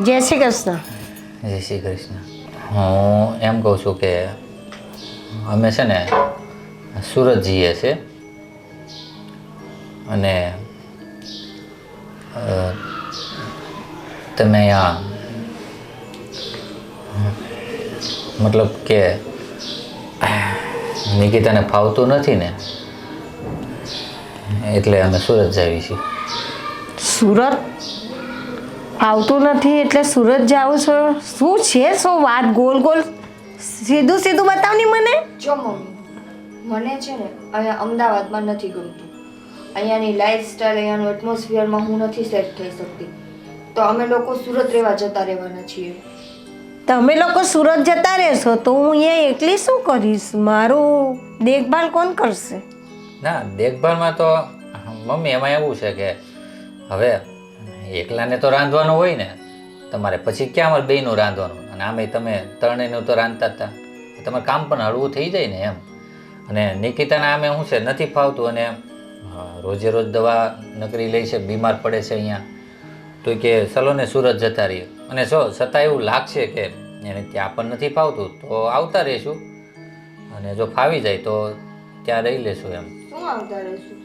જય શ્રી કૃષ્ણ. જય શ્રી કૃષ્ણ. હું એમ કહું છું કે અમે છે ને સુરત જઈએ છે અને તમે અહીંયા મતલબ કે નિકિતાને ફાવતું નથી ને એટલે અમે સુરત જઈએ છીએ. સુરત આવતું નથી એટલે સુરત જાવ છો? શું છે? શું વાત ગોલ ગોલ સીધું સીધું બતાવ ની મને. જો મમ્મી, મને છે ને અહીંયા અમદાવાદમાં નથી ગમતું. અહીંયાની લાઈફસ્ટાઈલ, અહીંયાનું એટમોસ્ફિયરમાં હું નથી સેટ થઈ શકતી. તો અમે લોકો સુરત જતા રહેવાના છીએ. તમે લોકો સુરત જતા રહેશો તો હું અહીંયા એકલી શું કરીશ? મારું દેખભાલ કોણ કરશે? ના, દેખભાળમાં તો મમ્મી એમાં એવું છે કે હવે એકલાને તો રાંધવાનું હોય ને તમારે, પછી ક્યાં અમારે બેયનું રાંધવાનું? અને આમે તમે ત્રણેયનું તો રાંધતા હતા, તમારે કામ પણ હળવું થઈ જાય ને એમ. અને નિકિતાને આમે શું છે નથી ફાવતું અને રોજે રોજ દવા નકરી લે છે, બીમાર પડે છે અહીંયા, તો કે ચલો ને સુરત જતા રહીએ. અને જો છતાં એવું લાગશે કે એને ત્યાં પણ નથી ફાવતું તો આવતા રહીશું, અને જો ફાવી જાય તો ત્યાં રહી લેશું એમ. શું આવતા રહીશું?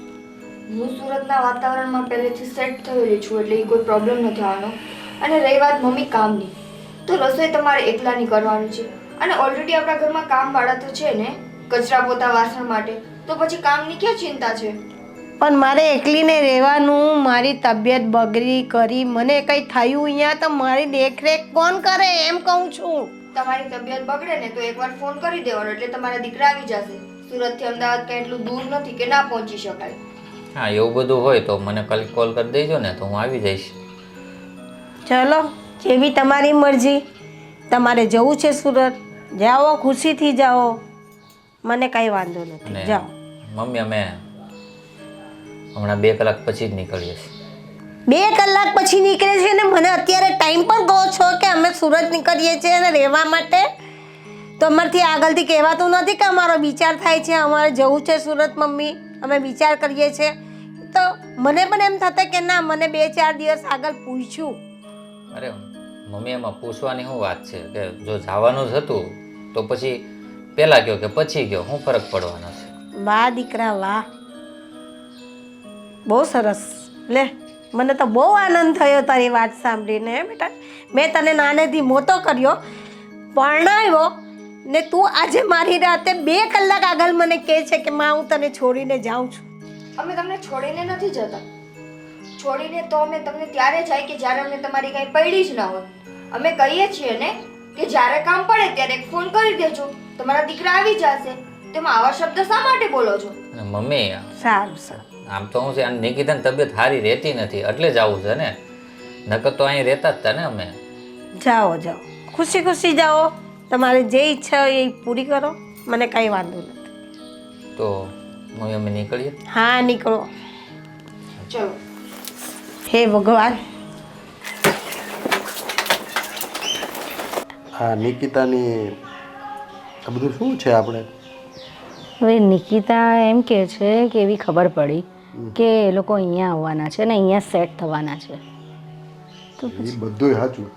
હું સુરતના વાતાવરણમાં પહેલેથી સેટ થયેલી છું એટલે એ કોઈ પ્રોબ્લેમ નથી આવવાનો. અને રહી વાત મમ્મી કામની, તો રસોઈ તમારે એકલાની કરવાની છે. અને ઓલરેડી આપણા ઘરમાં કામવાળા તો છે ને, કચરા પોતા વાસણ માટે, તો પછી કામની ક્યાં ચિંતા છે? પણ મારે એકલીને રહેવાનું, મારી તબિયત બગડી કરી, મને કંઈ થયું અહીંયા તો મારી દેખરેખ કોણ કરે એમ કહું છું. તમારી તબિયત બગડે ને તો એકવાર ફોન કરી દેવાનો એટલે તમારા દીકરા આવી જશે. સુરતથી અમદાવાદ કંઈ એટલું દૂર નથી કે ના પહોંચી શકાય. હા, એવું બધું હોય તો મને કાલે કોલ કરી દેજો ને તો હું આવી જઈશ. ચલો, જેવી તમારી મરજી. તમારે જવું છે સુરત, જાઓ, ખુશીથી જાઓ, મને કાંઈ વાંધો નથી. અને જાઓ. મમ્મી અમે હમણાં 2 કલાક પછી જ નીકળીએ છીએ. 2 કલાક પછી નીકળે છે ને મને અત્યારે ટાઈમ પણ કહો છો કે અમે સુરત નીકળીએ છીએ અને રહેવા માટે? તો અમારથી આગળથી કહેવાતું નથી કે અમારો વિચાર થાય છે અમારે જવું છે સુરત મમ્મી, અમે વિચાર કરીએ છીએ? તો મને પણ એમ થતા કે ના, મને 2-4 દિવસ આગળ પૂછ્યું. અરે મમ્મી, એમાં પૂછવાની શું વાત છે કે જો જવાનું જ હતું તો પછી પહેલાં કહો કે પછી કહો, શું ફરક પડવાનો છે? વાહ દીકરા વાહ, બહુ સરસ. લે, મને તો બહુ આનંદ થયો તારી વાત સાંભળીને. હે બેટા, મેં તને નાનેથી મોટો કર્યો, પરણાવ્યો ને તું આજે મારી રાતે 2 કલાક આગળ મને કહે છે કે માં હું તને છોડીને જાઉં છું. અમે તમને છોડીને નથી જતા. છોડીને તો અમે તમને ત્યારે જાય કે જ્યારે અમને તમારી કાંઈ પડી જ ના હોય. અમે કહીએ છીએ ને કે જ્યારે કામ પડે ત્યારે એક ફોન કરી દેજો, તમારા દીકરા આવી જશે. તેમાં આવા શબ્દ શા માટે બોલો છો? અને મમ્મી, સારું સારું. આમ તો હું છે, નિકિતાની તબિયત સારી રહેતી નથી એટલે જ આવું છે ને, નકર તો અહીં રહેતા જ હતા ને અમે. જાઓ જાઓ, ખુશી ખુશી જાઓ, તમારે જે ઈચ્છા હોય એ પૂરી કરો, મને કાંઈ વાંધો નથી. તો મમ્મી અમે નીકળીએ. હા, નીકળો. ચલો. હે ભગવાન. હા, નિકિતાની આ બધું શું છે આપણે? હવે નિકિતા એમ કહે છે કે એવી ખબર પડી કે એ લોકો અહીંયા આવવાના છે ને અહીંયા સેટ થવાના છે. તો એ બધુંય સાચું.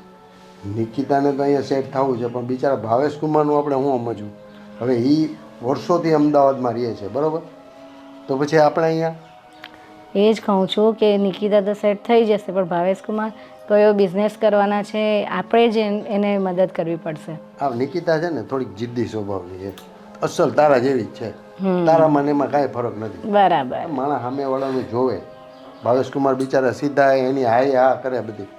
નિકિતાને તો અહીંયા સેટ થવું છે, પણ બિચારા ભાવેશ કુમારનું આપણે શું સમજવું? હવે એ વર્ષોથી અમદાવાદમાં રહે છે, બરાબર? તો પછી આપણે અહીંયા એ જ કહું છું કે નિકિતા તો સેટ થઈ જશે, પણ ભાવેશ કુમાર કયો બિઝનેસ કરવાના છે, આપણે જ એને મદદ કરવી પડશે. આ નિકિતા છે ને થોડીક જિદ્દી સ્વભાવની છે, અસલ તારા જેવી જ છે. તારામાં ને એમાં કાંઈ ફરક નથી. બરાબર. માણસ સામેવાળાનું જોવે. ભાવેશ કુમાર બિચારા સીધા એની હાય હા કરે બધી.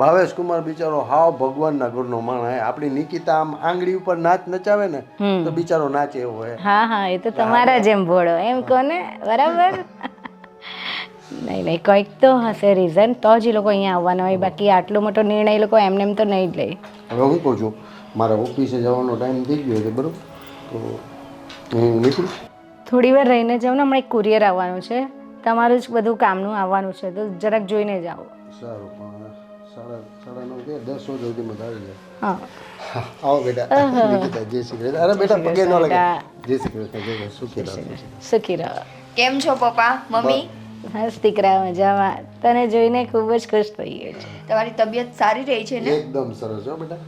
ભાવેશ કુમાર બિચારો હાવ ભગવાનના ઘરનો માણસ. આપણી નિકિતા આમ આંગળી ઉપર નાચ નચાવે ને તો બિચારો નાચે એવો હોય. હા હા, એ તો તમારા જેમ ભોળો એમ કહો ને, બરાબર. નહીં નહીં, કંઈક તો હશે રીઝન, તો જ એ લોકો અહીંયા આવવાના હોય. બાકી આટલો મોટો નિર્ણય એ લોકો એમને એમ તો નહીં જ લે. હવે હું કહું છું, મારા ઓફિસે જવાનો ટાઈમ થઈ ગયો છે, બરાબર? તો હું નીકળું. થોડી વાર રહીને જાઓ ને, હમણાં એક કુરિયર આવવાનું છે, તમારું જ બધું કામનું આવવાનું છે, તો જરાક જોઈને જાઓ. સારું, પણ 9:30 10 સુધીમાં આવી જાય. હા, આવો બેટા. નિકિતા, જય શ્રી કૃષ્ણ. અરે બેટા, પગે ન લાગે. જય શ્રી કૃષ્ણ. જય શ્રી કૃષ્ણ. સુખી રહો. સુખી રહો. કેમ છો પપ્પા મમ્મી? બસ દીકરા મજામાં. તને જોઈને ખૂબ જ ખુશ થઈ ગયો છે. તમારી તબિયત સારી રહી છે ને? એકદમ સરસ હો બેટા.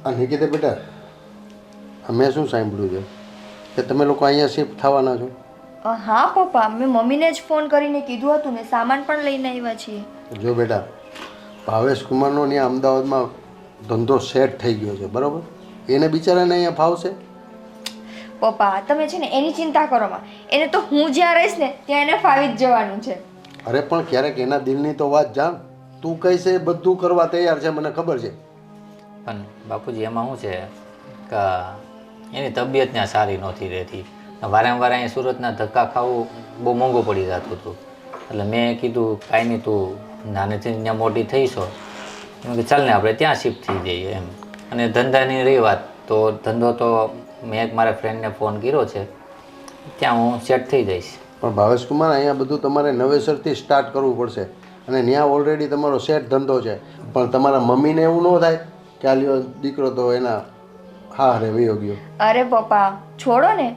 આ નિકિતા બેટા, મેં શું સાંભળ્યું છે કે તમે લોકો અહીંયા શિફ્ટ થવાના છો? હા પપ્પા, મેં મમ્મીને જ ફોન કરીને કીધું હતું ને, સામાન પણ લઈને આવ્યા છીએ. જો બેટા, ભાવેશ કુમારનો ત્યાં અમદાવાદમાં ધંધો સેટ થઈ ગયો છે, બરાબર? એને બિચારાને અહીંયા ફાવશે? પપ્પા તમે છે ને એની ચિંતા કરો માં, એને તો હું જ્યાં રહીશ ને ત્યાં એને ફાવી જ જવાનું છે. અરે પણ ક્યારેક એના દિલની તો વાત જાણ. તું કહીશ એ બધું કરવા તૈયાર છે, મને ખબર છે. પણ બાપુજી એમાં શું છે કે એની તબિયત ત્યાં સારી નહોતી રહેતી. વારંવાર અહીં સુરતના ધક્કા ખાવું બહુ મોંઘું પડી જતું હતું. એટલે મેં કીધું કાંઈ નહીં, તું નાનેથી ત્યાં મોટી થઈ છો, એમ કે ચાલ ને આપણે ત્યાં શિફ્ટ થઈ જઈએ એમ. અને ધંધાની રહી વાત, તો ધંધો તો મેં એક મારા ફ્રેન્ડને ફોન કર્યો છે, ત્યાં હું સેટ થઈ જઈશ. પણ ભાવેશ કુમાર, અહીંયા બધું તમારે નવેસરથી સ્ટાર્ટ કરવું પડશે. અને ત્યાં ઓલરેડી તમારો સેટ ધંધો છે. પણ તમારા મમ્મીને એવું ન થાય કે આ લ્યો દીકરો તો એના હા રે વયો ગયો. અરે પપ્પા છોડો ને,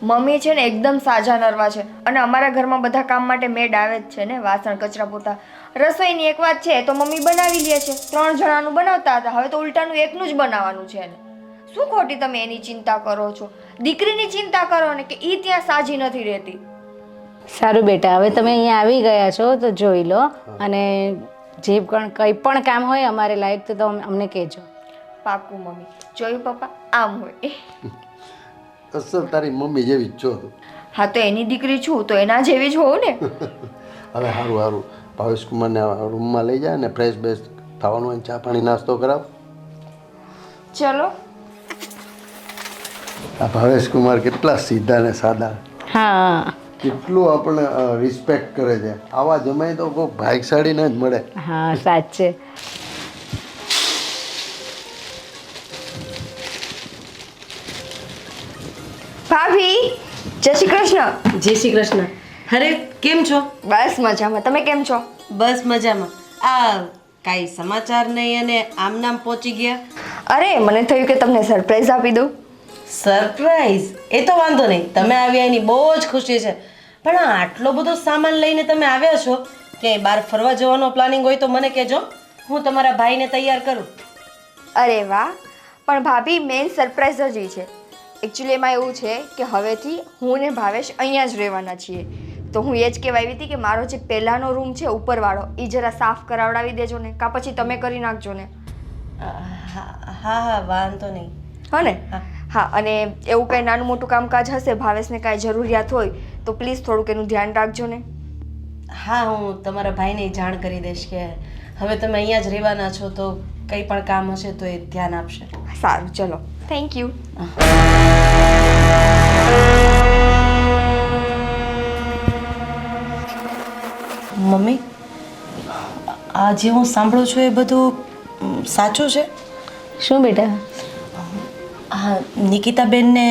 મમ્મી છે ને એકદમ સાજા નરવા છે. અને અમારા ઘરમાં બધા કામ માટે મેડ આવે જ છે ને, વાસણ કચરા પોતા. રસોઈની એક વાત છે તો મમ્મી બનાવી લે છે. 3 જણાનું બનાવતા હતા, હવે તો ઉલટાનું એકનું જ બનાવવાનું છે એને. શું ખોટી તમે એની ચિંતા કરો છો? દીકરીની ચિંતા કરો ને કે એ ત્યાં સાજી નથી રહેતી. સારું બેટા, હવે તમે અહીંયા આવી ગયા છો તો જોઈ લો, અને જે પણ કંઈ પણ કામ હોય અમારે લાયક તો અમને કહેજો. પાકું મમ્મી. જોયું પપ્પા, આમ હોય. અસલ તારી મમ્મી જેવી જ છો તું. હા તો એની દીકરી છું તો એના જેવી જ હોઉં ને. હવે સારું સારું, ભાવેશ કુમારને રૂમમાં લઈ જાય ને ફ્રેશ બેશ થવાનું હોય, ચા પાણી નાસ્તો કરાવ. ચલો. આ ભાવેશ કુમાર કેટલા સીધા ને સાદા, હા કેટલું આપણે રિસ્પેક્ટ કરે છે. આવા જમાઈ તો કોઈ ભાગશાળી ન જ મળે. હા સાચે. ભાભી, જય શ્રી કૃષ્ણ. જય શ્રી કૃષ્ણ. અરે કેમ છો? બસ મજામાં. તમે કેમ છો? બસ મજામાં. આ કાંઈ સમાચાર નહીં અને આમ નામ પહોંચી ગયા? અરે મને થયું કે તમને સરપ્રાઈઝ આપી દઉં. સરપ્રાઈઝ? એ તો વાંધો નહીં, તમે આવ્યા એની બહુ જ ખુશી છે. પણ આ આટલો બધો સામાન લઈને તમે આવ્યા છો, ક્યાંય બહાર ફરવા જવાનો પ્લાનિંગ હોય તો મને કહેજો, હું તમારા ભાઈને તૈયાર કરું. અરે વાહ, પણ ભાભી મેઇન સરપ્રાઈઝ જ છે. એકચ્યુઅલી એમાં એવું છે કે હવેથી હું ને ભાવેશ અહીંયા જ રહેવાના છીએ. તો હું એ જ કહેવા આવી હતી કે મારો જે પહેલાંનો રૂમ છે ઉપરવાળો, એ જરા સાફ કરાવડાવી દેજો ને, કાં પછી તમે કરી નાખજો ને. હા હા વાંધો નહીં. હા ને? હા, અને એવું કંઈ નાનું મોટું કામકાજ હશે, ભાવેશને કાંઈ જરૂરિયાત હોય તો પ્લીઝ થોડુંક એનું ધ્યાન રાખજો ને. હા, હું તમારા ભાઈને જાણ કરી દઈશ કે હવે તમે અહીંયા જ રહેવાના છો, તો કંઈ પણ કામ હશે તો એ ધ્યાન આપશે. સારું, ચલો. Thank you. મમ્મી, આ જે હું સાંભળું છું એ બધું સાચું છે? શું બેટા? હા, નિકિતાબેનને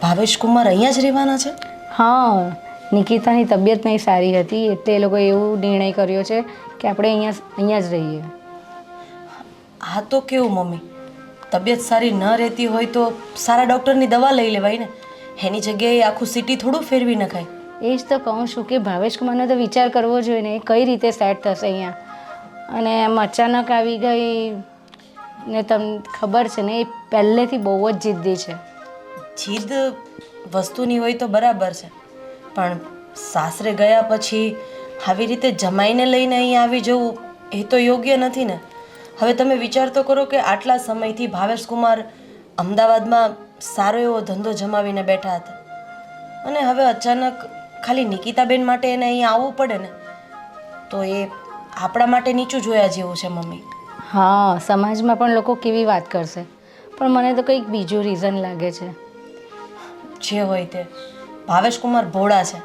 ભાવેશ કુમાર અહીંયા જ રહેવાના છે? હા, નિકિતાની તબિયત નહીં સારી હતી એટલે એ લોકોએ એવો નિર્ણય કર્યો છે કે આપણે અહીંયા જ રહીએ. હા તો કેવું મમ્મી, તબિયત સારી ન રહેતી હોય તો સારા ડૉક્ટરની દવા લઈ લેવાય ને. એની જગ્યાએ આખું સિટી થોડું ફેરવી નખાય. એ જ તો કહું છું કે ભાવેશ કુમારનો તો વિચાર કરવો જોઈએ ને, એ કઈ રીતે સેટ થશે અહીંયા. અને એમ અચાનક આવી ગઈ ને, તમને ખબર છે ને એ પહેલેથી બહુ જ જિદ્દી છે. જીદ વસ્તુની હોય તો બરાબર છે, પણ સાસરે ગયા પછી આવી રીતે જમાઈને લઈને અહીં આવી જવું એ તો યોગ્ય નથી ને. હવે તમે વિચાર તો કરો કે આટલા સમયથી ભાવેશ કુમાર અમદાવાદમાં સારો એવો ધંધો જમાવીને બેઠા હતા, અને હવે અચાનક ખાલી નિકિતાબેન માટે એને અહીં આવવું પડે ને, તો એ આપણા માટે નીચું જોયા જેવું છે મમ્મી. હા, સમાજમાં પણ લોકો કેવી વાત કરશે, પણ મને તો કંઈક બીજું રીઝન લાગે છે. જે હોય તે, ભાવેશ કુમાર ભોળા છે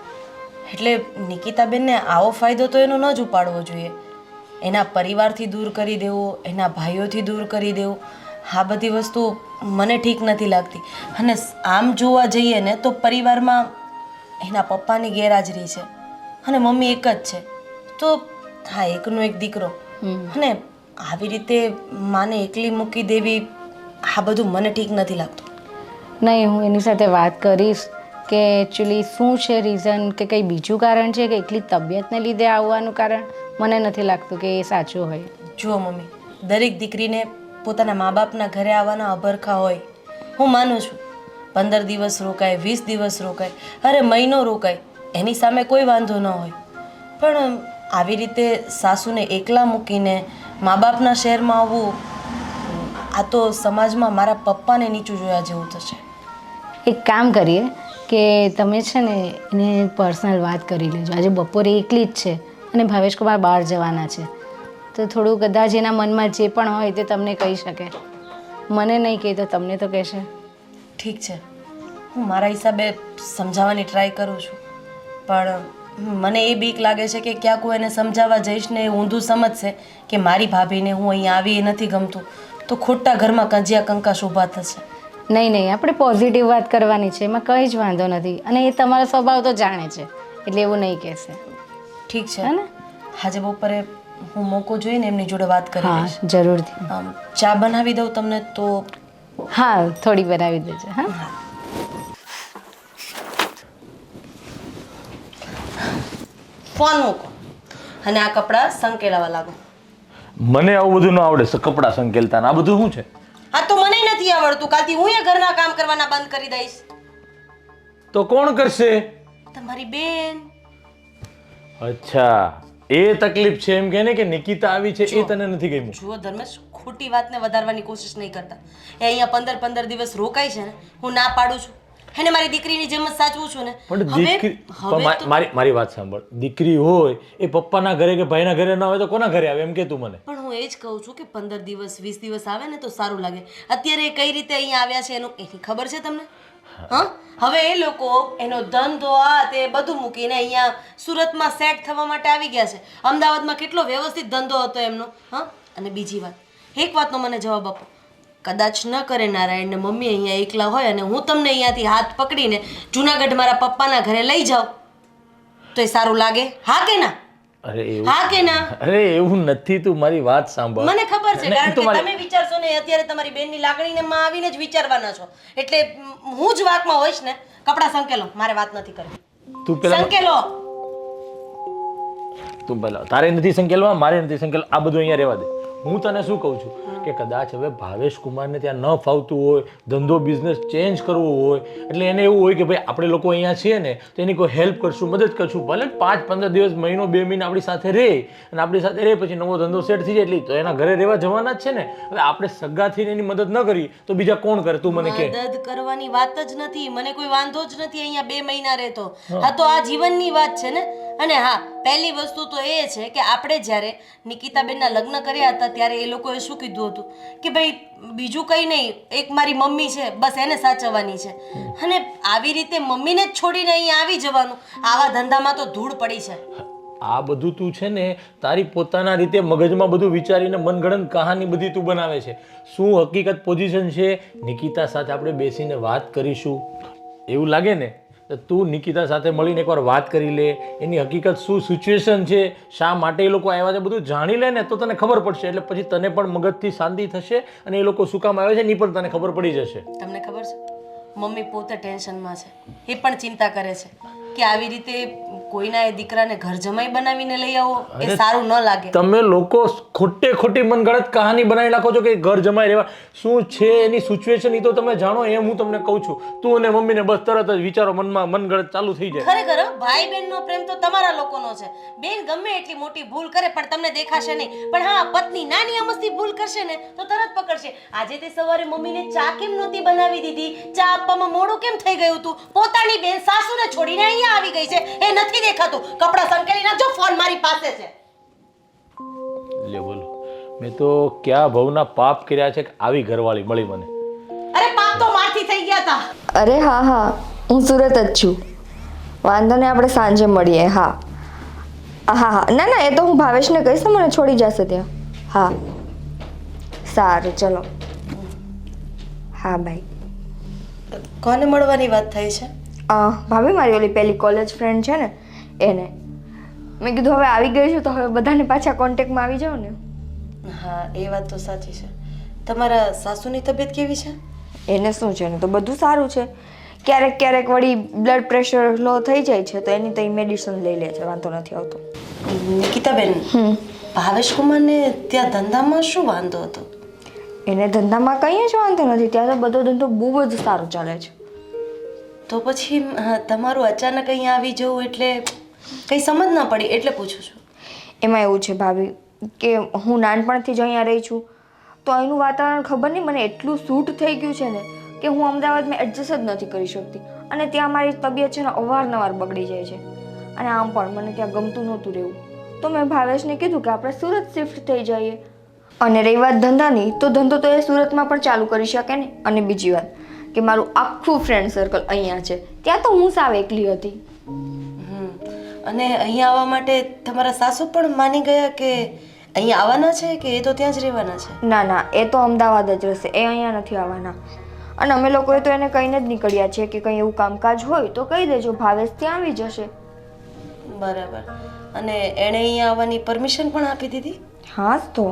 એટલે નિકિતાબેનને આવો ફાયદો તો એનો ન જ ઉપાડવો જોઈએ. એના પરિવારથી દૂર કરી દેવો, એના ભાઈઓથી દૂર કરી દેવું, આ બધી વસ્તુ મને ઠીક નથી લાગતી. અને આમ જોવા જઈએ ને તો પરિવારમાં એના પપ્પાની ગેરહાજરી છે અને મમ્મી એક જ છે, તો હા એકનો એક દીકરો, અને આવી રીતે માને એકલી મૂકી દેવી, આ બધું મને ઠીક નથી લાગતું. નહીં, હું એની સાથે વાત કરીશ, કે એકચ્યુઅલી શું છે રીઝન, કે કંઈ બીજું કારણ છે કે એટલી તબિયતને લીધે આવવાનું કારણ મને નથી લાગતું કે એ સાચું હોય. જુઓ મમ્મી, દરેક દીકરીને પોતાના મા બાપના ઘરે આવવાના અભરખા હોય. હું માનું છું 15 દિવસ રોકાય, 20 દિવસ રોકાય, અરે મહિનો રોકાય, એની સામે કોઈ વાંધો ન હોય. પણ આવી રીતે સાસુને એકલા મૂકીને મા બાપના શહેરમાં આવવું, આ તો સમાજમાં મારા પપ્પાને નીચું જોયા જેવું થશે. એક કામ કરીએ કે તમે છે ને એને પર્સનલ વાત કરી લેજો. આજે બપોરે એકલી જ છે અને ભાવેશકુમાર બહાર જવાના છે, તો થોડું કદાચ એના મનમાં જે પણ હોય તે તમને કહી શકે. મને નહીં કહે તો તમને તો કહેશે. ઠીક છે, હું મારા હિસાબે સમજાવવાની ટ્રાય કરું છું, પણ મને એ બીક લાગે છે કે ક્યાંક હું એને સમજાવવા જઈશ ને એ ઊંધું સમજશે કે મારી ભાભીને હું અહીંયા આવી એ નથી ગમતું, તો ખોટા ઘરમાં કજિયા કંકાસ ઊભા થશે. નહીં નહીં, આપણે પોઝિટિવ વાત કરવાની છે, એમાં કંઈ જ વાંધો નથી. અને એ તમારો સ્વભાવ તો જાણે છે, એટલે એવું નહીં કહેશે. ઠીક છે હે ને? આજે બપોરે હું મોકો જોઈને એમની જોડે વાત કરી હા લઈશ. જરૂરથી. ચા બનાવી દઉં તમને તો? હા થોડી બનાવી દેજો. હા ફોન મૂકો અને આ કપડાં સંકેલાવા લાગો. મને આવું બધું ન આવડે કપડાં સંકેલતા ને આ બધું શું છે? હા તો મને નથી આવડતું. કાલથી હું એ ઘરના કામ કરવાના બંધ કરી દઈશ. તો કોણ કરશે? તમારી બેન. અચ્છા, એ તકલીફ છે એમ કે ને, કે નિકિતા આવી છે એ તને નથી ગમ્યું? જુઓ ધર્મેશ, ખોટી વાતને વધારવાની કોશિશ નહીં કરતા. એ અહીંયા 15 દિવસ રોકાય છે ને, હું ના પાડું છું. એને મારી દીકરીની જેમ જ સાચવું છું ને. પણ દીકરી મારી વાત સાંભળ, દીકરી હોય એ પપ્પાના ઘરે કે ભાઈના ઘરે ના હોય તો કોના ઘરે આવે એમ કે તું મને? પણ હું એ જ કહું છું કે 15 દિવસ 20 દિવસ આવે ને તો સારું લાગે. અત્યારે એ કઈ રીતે અહીંયા આવ્યા છે એની ખબર છે તમને? હા, હવે એ લોકો એનો ધંધો આ તે બધું મૂકીને અહીંયા સુરતમાં સેટ થવા માટે આવી ગયા છે. અમદાવાદમાં કેટલો વ્યવસ્થિત ધંધો હતો એમનો. હા, અને બીજી વાત, એક વાતનો મને જવાબ આપો. કદાચ ન કરે નારાયણ ને મમ્મી અહીંયા એકલા હોય અને હું તમને અહીંયાથી હાથ પકડીને જુનાગઢ મારા પપ્પાના ઘરે લઈ જાઉં તો એ સારું લાગે? હા કે ના? અરે એવું, હા કે ના? અરે એવું નથી, તું મારી વાત સાંભળ. મને ખબર છે, નહીં, કારણ તું કે મારી- તમે વિચારશો ને અત્યારે તમારી બેનની લાગણીને માં આવીને જ વિચારવાના છો, એટલે હું જ વાકમાં હોઈશ ને. કપડાં સંકેલો, મારે વાત નથી કરવી. તું પેલા સંકેલો. તું પેલા તારે નથી સંકેલવા, મારે નથી સંકેલવા, આ બધું અહીંયા રહેવા દે. હું તને શું કહું છું કે કદાચ હવે ભાવેશ કુમારને ત્યાં ન ફાવતું હોય, ધંધો બિઝનેસ ચેન્જ કરવો હોય, એટલે એને એવું હોય કે ભાઈ આપણે લોકો અહીંયા છીએ ને તો એની કોઈ હેલ્પ કરશું, મદદ કરશું. ભલે 5-15 દિવસ, મહિનો 2 મહિના આપણી સાથે રહે, અને આપણી સાથે રહે પછી નવો ધંધો સેટ થઈ જાય એટલે તો એના ઘરે રહેવા જવાના જ છે ને. હવે આપણે સગા થઈને એની મદદ ન કરી તો બીજા કોણ કરે? તું મને કહે. મદદ કરવાની વાત જ નથી, મને કોઈ વાંધો જ નથી અહીંયા 2 મહિના રહેતો. હા તો આ જીવનની વાત છે ને. અને હા, પહેલી વસ્તુ તો એ છે કે આપણે જ્યારે નિકિતાબેનના લગ્ન કર્યા હતા ત્યારે એ લોકોએ શું કીધું હતું કે ભાઈ બીજું કંઈ નહીં, એક મારી મમ્મી છે બસ એને સાચવવાની છે. અને આવી રીતે મમ્મીને જ છોડીને અહીંયા આવી જવાનું, આવા ધંધામાં તો ધૂળ પડી છે. આ બધું તું છે ને તારી પોતાના રીતે મગજમાં બધું વિચારીને મનગણન કહાની બધી તું બનાવે છે. શું હકીકત પોઝિશન છે? નિકિતા સાથે આપણે બેસીને વાત કરીશું. એવું લાગે ને તો તું નિકિતા સાથે મળીને એકવાર વાત કરી લે, એની હકીકત શું સિચ્યુએશન છે, શા માટે એ લોકો આવ્યા છે બધું જાણી લે ને તો તને ખબર પડશે. એટલે પછી તને પણ મગજથી શાંતિ થશે અને એ લોકો શું કામ આવે છે એ પણ તને ખબર પડી જશે. તમને ખબર છે, મમ્મી પોતે ટેન્શનમાં છે, એ પણ ચિંતા કરે છે કે આવી રીતે કોઈના એ દીકરાને ઘર જમાઈ બનાવીને લઈ આવો એ સારું ન લાગે. તમે લોકો ખોટી મનગણત કહાની બનાવી નાખો છો કે ઘર જમાઈ રહેવા. શું છે એની સિચ્યુએશન એ તો તમે જાણો, એમ હું તમને કહું છું. તું અને મમ્મીને બસ તરત જ વિચારો મનમાં મનગણત ચાલુ થઈ જાય. ખરેખર ભાઈ બહેનનો પ્રેમ તો તમારા લોકોનો છે. બેન ગમે એટલી મોટી ભૂલ કરે પણ તમને દેખાશે નહીં, પણ હા પત્ની નાની અમસ્તી ભૂલ કરશે ને તો તરત પકડશે. આજે તે સવારે મમ્મીને ચા કેમ નહોતી બનાવી દીધી, ચા આપવામાં મોડું કેમ થઈ ગયું હતું? પોતાની બેન સાસુને છોડીને અહીંયા આવી ગઈ છે, એ નથી દેખાતું. કપડાં સંકેલી નાખજો, ફોન મારી પાસે છે. લે બોલો, મેં તો ક્યાં ભવના પાપ કર્યા છે કે આવી ઘરવાળી મળી મને. અરે પાપ તો મારથી થઈ ગયા હતા. અરે હા, હું સુરત જ છું. વાંધો નહીં, આપણે સાંજે મળીએ. હા ના એ તો હું ભાવેશને કહીશ ને મને છોડી જશે ત્યાં. હા સારું, ચલો. હા બાય. કોને મળવાની વાત થઈ છે? ભાભી મારી ઓલી પહેલી કોલેજ ફ્રેન્ડ છે ને એને. મેં કીધું હવે આવી ગઈ છું તો હવે બધાને પાછા કોન્ટેક્ટમાં આવી જાઓ ને. હા એ વાત તો સાચી છે. તમારા સાસુની તબિયત કેવી છે? એને શું છે ને તો બધું સારું છે. ક્યારેક ક્યારેક વળી બ્લડ પ્રેશર લો થઈ જાય છે તો એની તો એ મેડિસિન લઈ લે છે, વાંધો નથી આવતો. નિકિતાબેન, ભાવેશ કુમારને ત્યાં ધંધામાં શું વાંધો હતો? એને ધંધામાં કંઈ જ વાંધો નથી, ત્યાં તો બધો ધંધો બહુ જ સારો ચાલે છે. તો પછી તમારું અચાનક અહીંયા આવી જવું એટલે કંઈ સમજ ના પડી એટલે પૂછું છું. એમાં એવું છે ભાભી કે હું નાનપણથી જ અહીંયા રહી છું તો અહીંનું વાતાવરણ ખબર નહીં મને એટલું સૂટ થઈ ગયું છે ને કે હું અમદાવાદમાં એડજસ્ટ જ નથી કરી શકતી, અને ત્યાં મારી તબિયત છે ને અવારનવાર બગડી જાય છે, અને આમ પણ મને ત્યાં ગમતું નહોતું રહેવું. તો મેં ભાવેશને કીધું કે આપણે સુરત શિફ્ટ થઈ જઈએ. અને રહી વાત ધંધાની, તો ધંધો તો એ સુરતમાં પણ ચાલુ કરી શકે ને. અને બીજી વાત કે મારું આખું ફ્રેન્ડ સર્કલ અહીંયા છે, ત્યાં તો હું સાવ એકલી હતી. અને અહીંયા આવવા માટે તમારા સાસુ પણ માની ગયા કે અહીંયા આવવાના છે કે એ તો ત્યાં જ રહેવાના છે? ના ના, એ તો અમદાવાદ જ રહેશે, એ અહીંયા નથી આવવાના. અને અમે લોકોએ તો એને કહીને જ નીકળ્યા છે કે કંઈ એવું કામકાજ હોય તો કહી દેજો, ભાવેશ ત્યાં આવી જશે. બરાબર. અને એણે અહીંયા આવવાની પરમિશન પણ આપી દીધી? હા જ તો,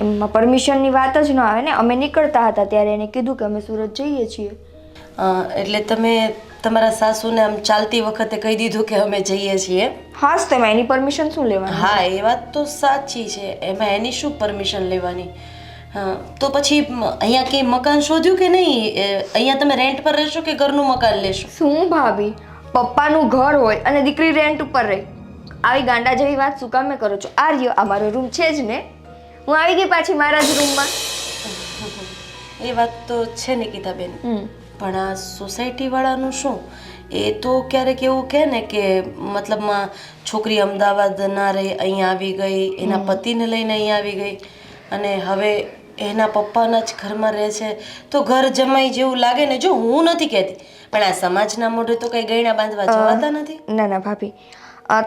એમાં પરમિશનની વાત જ ન આવે ને. અમે નીકળતા હતા ત્યારે એને કીધું કે અમે સુરત જઈએ છીએ. એટલે તમે તમારા સાસુને આમ ચાલતી વખતે કહી દીધું કે અમે જઈએ છીએ? હા જ તો, એમાં એની પરમિશન શું લેવાની? હા, એ વાત તો સાચી છે, એમાં એની શું પરમિશન લેવાની. તો પછી અહીંયા કંઈ મકાન શોધ્યું કે નહીં? અહીંયા તમે રેન્ટ પર રહેશો કે ઘરનું મકાન લેશો? શું ભાભી, પપ્પાનું ઘર હોય અને દીકરી રેન્ટ ઉપર રહે, આવી ગાંડા જેવી વાત શું કામે કરો છો? આ રહ્યો આ મારો રૂમ છે જ ને, હું આવી ગઈ પાછી મારા જ રૂમમાં. એ વાત તો છે નિકિતાબેન, પણ આ સોસાયટી વાળાનું શું? એ તો ક્યારેક એવું કહે ને કે મતલબમાં છોકરી અમદાવાદ ના રહી, અહીંયા આવી ગઈ, એના પતિને લઈને અહીંયા આવી ગઈ અને હવે એના પપ્પાના જ ઘરમાં રહે છે, તો ઘર જમાઈ જેવું લાગે ને. જો હું નથી કહેતી, પણ આ સમાજના મોઢે તો કંઈ ગયણા બાંધવા જવાતા નથી. ના ના ભાભી,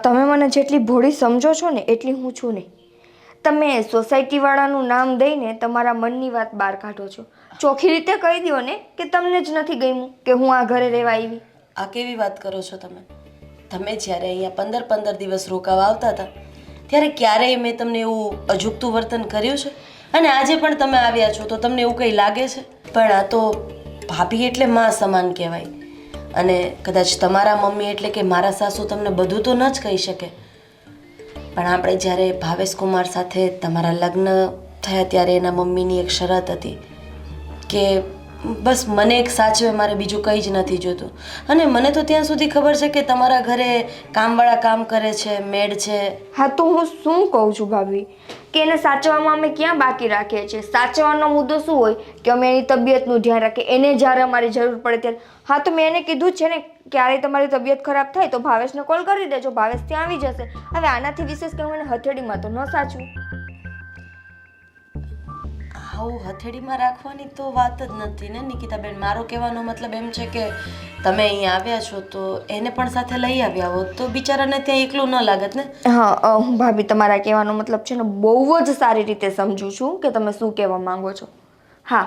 તમે મને જેટલી ભોળી સમજો છો ને એટલી હું છું નહીં. તમે સોસાયટી વાળાનું નામ દઈને તમારા મનની વાત બહાર કાઢો છો. ચોખ્ખી રીતે કહી દો ને કે તમને જ નથી ગમ્યું કે હું આ ઘરે રહેવા આવી. આ કેવી વાત કરો છો તમે? તમે જ્યારે અહીંયા 15 દિવસ રોકાવા આવતા હતા ત્યારે ક્યારેય મેં તમને એવું અજુગતું વર્તન કર્યું છે? અને આજે પણ તમે આવ્યા છો તો તમને એવું કંઈ લાગે છે? પણ આ તો ભાભી એટલે માં સમાન કહેવાય, અને કદાચ તમારા મમ્મી એટલે કે મારા સાસુ તમને બધું તો ન જ કહી શકે, પણ આપણે જ્યારે ભાવેશ કુમાર સાથે તમારા લગ્ન થયા ત્યારે એના મમ્મીની એક શરત હતી કે બસ મને એક સાચવે, મારે બીજું કંઈ જ નથી જોતું. અને મને તો ત્યાં સુધી ખબર છે કે તમારા ઘરે કામવાળા કામ કરે છે, મેડ છે. હા તો હું શું કહું છું ભાભી કે એને સાચવવામાં અમે ક્યાં બાકી રાખીએ છીએ? સાચવવાનો મુદ્દો શું હોય કે અમે એની તબિયતનું ધ્યાન રાખીએ, એને જ્યારે અમારી જરૂર પડે ત્યારે. હા તો મેં એને કીધું જ છે ને, ક્યારેય તમારી તબિયત ખરાબ થાય તો ભાવેશને કોલ કરી દેજો, ભાવેશ ત્યાં આવી જશે. હવે આનાથી વિશેષ કે હું એને હથેળીમાં તો ન સાચવું. આવું હથેળીમાં રાખવાની તો વાત જ નથી ને નિકિતાબેન. મારો કહેવાનો મતલબ એમ છે કે તમે અહીંયા આવ્યા છો તો એને પણ સાથે લઈ આવ્યા હોત તો બિચારાને ત્યાં એકલું ન લાગત ને. હા હું ભાભી તમારા કહેવાનો મતલબ છે ને બહુ જ સારી રીતે સમજુ છું કે તમે શું કહેવા માંગો છો. હા,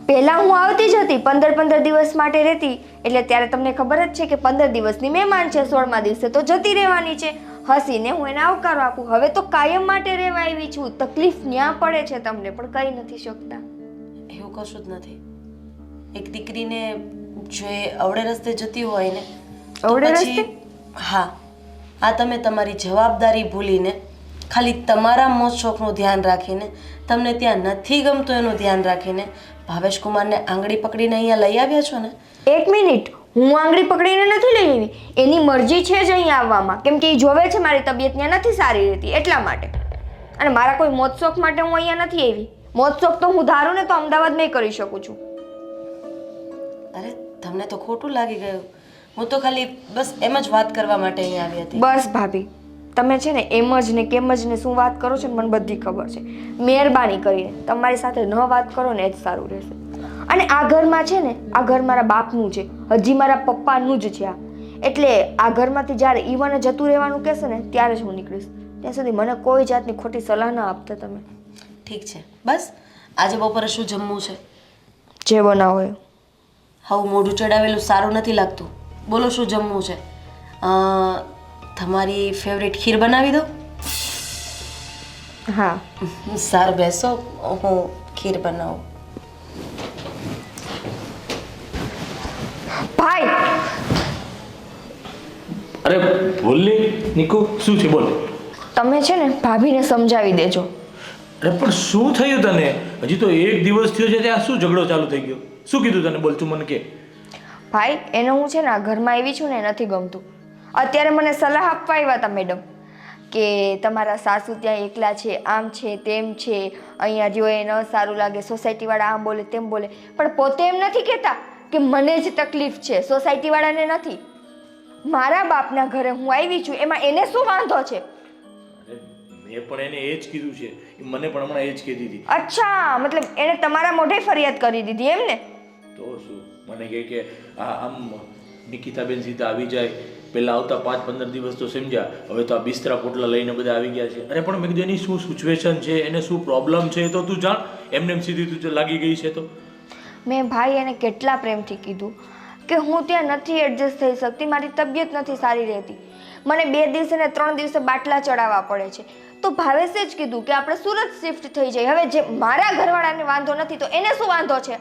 પહેલાં હું આવતી જ હતી, 15 દિવસ માટે રહેતી, એટલે ત્યારે તમને ખબર જ છે કે 15 દિવસની મહેમાન છે, 16મા દિવસે તો જતી રહેવાની છે. હસીને હું એને આવકારો આપું. હવે તો કાયમ માટે રહેવા આવી છું, તકલીફ ન્યા પડે છે તમને, પણ કહી નથી શકતા. એવું કશું જ નથી. એક દીકરીને જો એ અવળે રસ્તે જતી હોય ને તો અવળે પછી હા, આ તમે તમારી જવાબદારી ભૂલીને ખાલી તમારા મોજ શોખનું ધ્યાન રાખીને, તમને ત્યાં નથી ગમતું એનું ધ્યાન રાખીને ભાવેશ કુમારને આંગળી પકડીને અહીંયા લઈ આવ્યા છો ને. એક મિનિટ, હું આંગળી પકડીને નથી લઈ આવી, એની મરજી છે જ અહીંયા આવવામાં, કેમ કે એ જોવે છે મારી તબિયત ત્યાં નથી સારી રહેતી એટલા માટે. અને મારા કોઈ મોજશોખ માટે હું અહીંયા નથી આવી. મોજશોખ તો હું ધારું ને તો અમદાવાદમાં કરી શકું છું. અરે તમને તો ખોટું લાગી ગયું. હું તો ખાલી બસ એમ જ વાત કરવા માટે અહીંયા આવી હતી. બસ ભાભી, તમે છે ને એમ જ ને કેમ જ ને શું વાત કરો છો ને મને બધી ખબર છે. મહેરબાની કરીને તમારી સાથે ન વાત કરો ને એ જ સારું રહેશે. અને આ ઘરમાં છે ને, આ ઘર મારા બાપનું છે, હજી મારા પપ્પાનું જ છે આ. એટલે આ ઘરમાંથી જ્યારે ઈવાને જતું રહેવાનું કહેશે ને ત્યારે જ હું નીકળીશ. ત્યાં સુધી મને કોઈ જાતની ખોટી સલાહ ના આપતા તમે. ઠીક છે. બસ આજે બપોરે શું જમવું છે? જે બનાવો એ. હવે મોઢું ચડાવેલું સારું નથી લાગતું. બોલો શું જમવું છે? તમારી ફેવરેટ ખીર બનાવી દો. હા સારું, બેસો, હું ખીર બનાવું. ભાઈ અરે બોલ ને નિકુ, શું છે બોલ. તમે છે ને ભાભીને સમજાવી દેજો. અરે પણ શું થયું તને? હજી તો એક દિવસ થયો છે ત્યાં શું ઝઘડો ચાલુ થઈ ગયો? શું કીધું તને? બોલ, તું મને કે. ભાઈ એને હું છે ને આ ઘરમાં આવી છું ને નથી ગમતું. અત્યારે મને સલાહ આપવા આવ્યા હતા મેડમ કે તમારા સાસુ ત્યાં એકલા છે, આમ છે, તેમ છે, અહીંયા જો એ ન સારું લાગે, સોસાયટીવાળા આમ બોલે તેમ બોલે, પણ પોતે એમ નથી કહેતા કે મને જ તકલીફ છે, સોસાયટીવાળાને નથી. મારા બાપના ઘરે હું આવી છું એમાં એને શું વાંધો છે? મેં પણ એને એ જ કીધું છે, મને પણ હમણાં એ જ કીધી હતી. અચ્છા, મતલબ એને તમારા મોઢે ફરિયાદ કરી દીધી એમ ને? તો શું મને કહે કે આમ નિકિતાબેન સીધા આવી જાય, પહેલાં આવતા 5-15 દિવસ તો સમજ્યા, હવે તો આ બિસ્તરા પોટલા લઈને બધા આવી ગયા છે. અરે પણ મેં કીધું એની શું સિચ્યુએશન છે, એને શું પ્રોબ્લેમ છે તો તું જાણ. એમને એમ સીધી તું લાગી ગઈ છે તો. મેં ભાઈ એને કેટલા પ્રેમથી કીધું કે હું ત્યાં નથી એડજસ્ટ થઈ શકતી, મારી તબિયત નથી સારી રહેતી, મને 2 દિવસે ને 3 દિવસે બાટલા ચડાવવા પડે છે. તો ભાવેશે જ કીધું કે આપણે સુરત શિફ્ટ થઈ જઈએ. હવે જે મારા ઘરવાળાને વાંધો નથી તો એને શું વાંધો છે?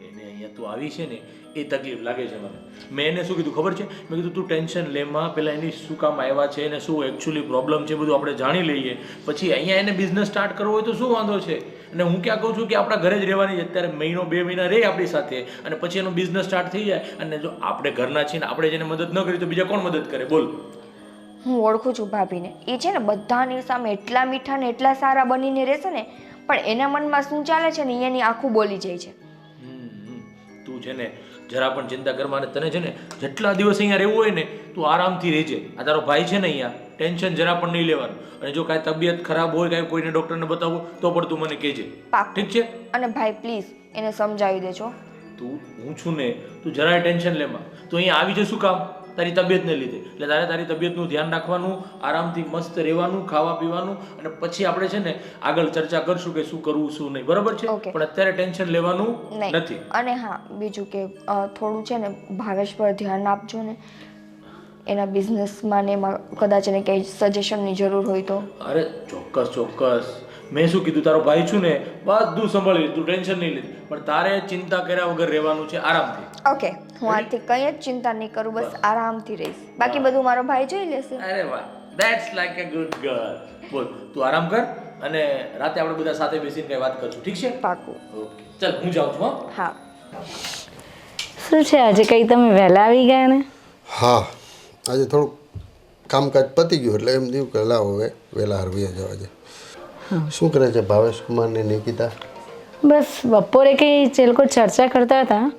એને અહીંયા તું આવી છે ને એ તકલીફ લાગે છે મને. મેં એને શું કીધું ખબર છે? મેં કીધું તું ટેન્શન લેમાં, પહેલાં એની શું કામ આવ્યા છે, એને શું એકચ્યુઅલી પ્રોબ્લેમ છે બધું આપણે જાણી લઈએ, પછી અહીંયા એને બિઝનેસ સ્ટાર્ટ કરવો હોય તો શું વાંધો છે? અને હું ક્યાં કહું છું કે આપણા ઘરે જ રહેવાની છે અત્યારે, 1-2 મહિના રહે આપણી સાથે, અને પછી એનો બિઝનેસ સ્ટાર્ટ થઈ જાય. અને જો આપણે ઘરના છીએ ને આપણે જેને મદદ ન કરી તો બીજા કોણ મદદ કરે? બોલ. હું ઓળખું છું ભાભીને, એ છે ને બધાની સામે એટલા મીઠા ને એટલા સારા બનીને રહેશે ને, પણ એના મનમાં શું ચાલે છે ને એની આખું બોલી જાય છે. તું છે ને જરા પણ ચિંતા કરવા, અને તને છે ને જેટલા દિવસ અહીંયા રહેવું હોય ને તું આરામથી રહેજે. આ તારો ભાઈ છે ને અહીંયા, ટેન્શન જરા પણ નહીં લેવાનું. અને જો કાંઈ તબિયત ખરાબ હોય, કાંઈ કોઈને ડૉક્ટરને બતાવવું તો પણ તું મને કહેજે. ઠીક છે? અને ભાઈ પ્લીઝ એને સમજાવી દેજો. તું હું છું ને, તું જરાય ટેન્શન લેમાં. તું અહીંયા આવી છે શું કામ? તારી તબિયતને લીધે. એટલે તારે તારી તબિયતનું ધ્યાન રાખવાનું, આરામથી મસ્ત રહેવાનું, ખાવા પીવાનું, અને પછી આપણે છે ને આગળ ચર્ચા કરશું કે શું કરવું શું નહીં. બરાબર છે? પણ અત્યારે ટેન્શન લેવાનું નથી. અને હા, બીજું કે થોડું છે ને ભાવેશ પર ધ્યાન આપજો ને, એના બિઝનેસમાં ને એમાં કદાચ એને કંઈ સજેશનની જરૂર હોય તો. અરે ચોક્કસ ચોક્કસ. મેં શું કીધું, તારો ભાઈ છું ને બધું સંભાળી, તું ટેન્શન નહીં લે. પણ તારે ચિંતા કર્યા વગર રહેવાનું છે, આરામથી. ઓકે, હું આજથી કંઈ જ ચિંતા નહીં કરું, બસ આરામથી રહીશ. બાકી બધું મારો ભાઈ જોઈ લેશે. અરે વાહ, that's like a good girl. બોલ, તું આરામ કર, અને રાતે આપણે બધા સાથે બેસીને કઈ વાત કરશું. ઠીક છે? પાકું. ઓકે, ચાલ હું જાઉં છું. હા. શું છે આજે કંઈ તમે વહેલા આવી ગયા ને? હા, આજે થોડુંક કામકાજ પતી ગયું એટલે એમ થયું કે લાવો હવે વહેલા હરવીએ જવા દે. શું કરે છે ભાવેશ કુમાર ને નિકિતા? બસ બપોરે કંઈ જે લોકો ચર્ચા કરતા હતા,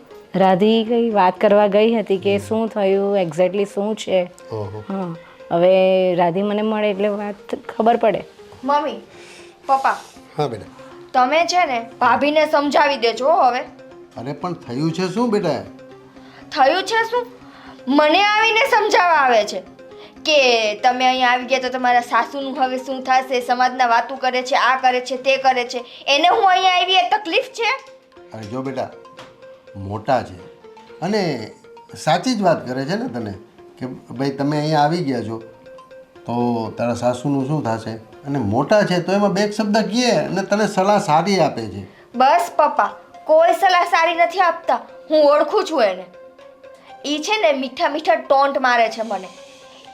રાધી કંઈ વાત કરવા ગઈ હતી કે શું થયું, એક્ઝેક્ટલી શું છે. હા, હવે રાધી મને મળે એટલે વાત ખબર પડે. મમ્મી, પપ્પા, હા બેટા. તમે છે ને ભાભીને સમજાવી દેજો હવે. અરે પણ થયું છે શું બેટા? થયું છે શું? મને આવીને સમજાવવા આવે છે કે તમે અહીંયા આવી ગયા તો તમારા સાસુનું હવે શું થશે, સમાજના વાતું કરે છે, આ કરે છે, તે કરે છે, એને હું અહીંયા આવી એ તકલીફ છે? અરે જો બેટા, મોટા છે અને સાચી જ વાત કરે છે ને તને કે ભાઈ તમે અહીંયા આવી ગયા છો તો તારા સાસુનું શું થશે, અને મોટા છે તો એમાં 2 શબ્દ કહે અને તને સલાહ સારી આપે છે. બસ પપ્પા, કોઈ સલાહ સારી નથી આપતા, હું ઓળખું છું એને. એ છે ને મીઠા મીઠા ટોન્ટ મારે છે મને.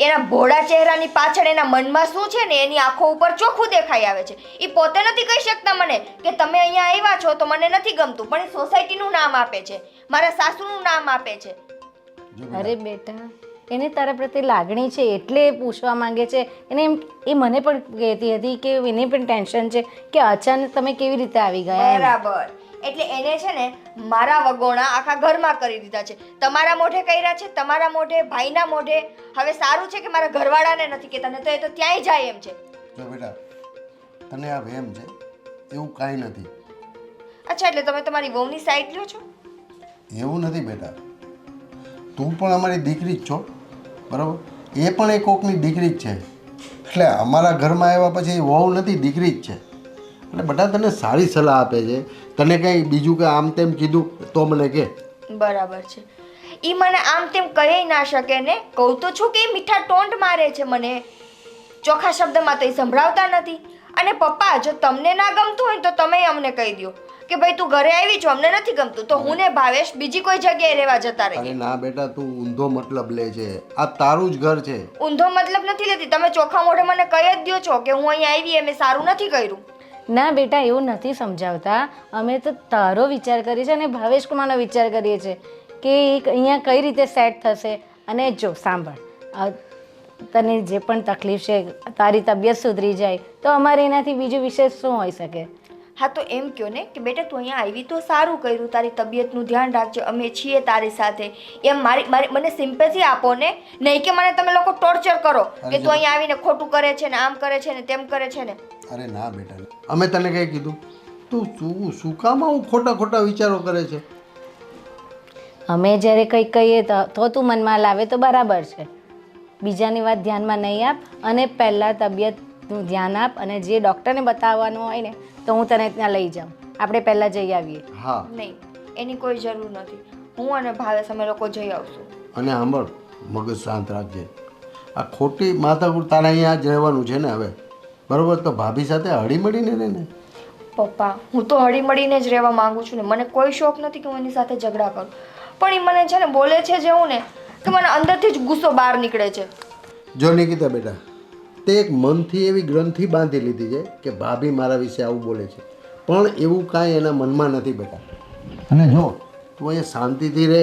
એના ભોળા ચહેરાની પાછળ એના મનમાં શું છે ને એની આંખો ઉપર ચોખ્ખું દેખાઈ આવે છે. એ પોતે નથી કહી શકતા મને કે તમે અહીંયા આવ્યા છો તો મને નથી ગમતું, પણ એ સોસાયટીનું નામ આપે છે, મારા સાસુનું નામ આપે છે. અરે બેટા, એને તારા પ્રત્યે લાગણી છે એટલે પૂછવા માંગે છે. એને એ મને પણ કહેતી હતી કે એને પણ ટેન્શન છે કે અચાનક તમે કેવી રીતે આવી ગયા. બરાબર, એટલે એને છે ને મારા વગોણા આખા ઘરમાં કરી દીધા છે. તમારા મોઢે કર્યા છે, તમારા મોઢે, ભાઈના મોઢે. હવે સારું છે કે મારા ઘરવાળાને નથી કહેતા, ને તો એ તો ત્યાંય જાય એમ છે. જો બેટા, તને આ વહેમ છે એવું કાંઈ નથી. અચ્છા, એટલે તમે તમારી વહુની સાઈડ લ્યો છો? એવું નથી બેટા, તું પણ અમારી દીકરી જ છો, બરાબર? એ પણ એક કોકની દીકરી જ છે. એટલે અમારા ઘરમાં આવ્યા પછી વહુ નથી, દીકરી જ છે. એટલે બધા તને સારી સલાહ આપે છે. તને કંઈ બીજું કે આમ તેમ કીધું તો મને કહે. બરાબર છે, ઈ મને આમ તેમ કહી ના શકે ને. કહું તો છું કે ઈ મીઠા ટોન્ટ મારે છે મને, ચોખ્ખા શબ્દમાં તો એ સંભળાવતા નથી. અને પપ્પા, જો તમને ના ગમતું હોય તો તમે અમને કહી દો, કે ભાઈ તું ઘરે આવી છો અમને નથી ગમતું તો હું ને ભાવેશ બીજી કોઈ જગ્યાએ રહેવા જતા અરે રહીએ. ના બેટા, તું ઊંધો મતલબ લે છે. આ તારું જ ઘર છે. ઊંધો મતલબ નથી લેતી, તમે ચોખ્ખા મોઢે મને કહી જ દો છો કે હું અહીંયા આવી મેં સારું નથી કર્યું. ના બેટા એવું નથી સમજાવતા, અમે તો તારો વિચાર કરીએ છીએ અને ભાવેશ કુમારનો વિચાર કરીએ છીએ કે અહીંયા કઈ રીતે સેટ થશે. અને જો સાંભળ, તને જે પણ તકલીફ છે, તારી તબિયત સુધરી જાય તો અમારે એનાથી બીજું વિશેષ શું હોઈ શકે. હા તો એમ કહો ને કે બેટા તું અહીંયા આવી તો સારું કર્યું, તારી તબિયતનું ધ્યાન રાખજો, અમે છીએ તારી સાથે. એમ મારી મને સિમ્પેથી આપો ને, નહીં કે મને તમે લોકો ટોર્ચર કરો કે તું અહીંયા આવીને ખોટું કરે છે ને આમ કરે છે ને તેમ કરે છે ને. અરે ના બેટા, અમે તને કઈ કીધું? તું શું કામ આવું ખોટા વિચારો કરે છે? અમે જ્યારે કંઈક કહીએ તો તું મનમાં લાવે તો બરાબર છે, બીજાની વાત ધ્યાનમાં નહીં આપ અને પહેલાં તબિયતનું ધ્યાન આપ. અને જે ડૉક્ટરને બતાવવાનું હોય ને તો હું તને ત્યાં લઈ જાઉં, આપણે પહેલાં જઈ આવીએ. હા. નહીં, એની કોઈ જરૂર નથી. હું અને ભાવેશ અમે લોકો જઈ આવશું. અને સાંભળ, મગજ શાંત રાખજે. આ ખોટી માથાકૂટ તારે અહીંયા જ રહેવાનું છે ને હવે, બરોબર? તો ભાભી સાથે હળીમળીને રહે ને. પપ્પા હું તો હળીમળીને જ રહેવા માંગુ છું ને, મને કોઈ શોખ નથી કે હું એની સાથે ઝઘડા કરું, પણ એ મને છે ને બોલે છે જેવું ને કે મને અંદરથી જ ગુસ્સો બહાર નીકળે છે. જો નિકિતા બેટા, તે એક મનથી એવી ગ્રંથિ બાંધી લીધી છે કે ભાભી મારા વિશે આવું બોલે છે, પણ એવું કાંઈ એના મનમાં નથી બેટા. અને જો તું અહીંયા શાંતિથી રહે,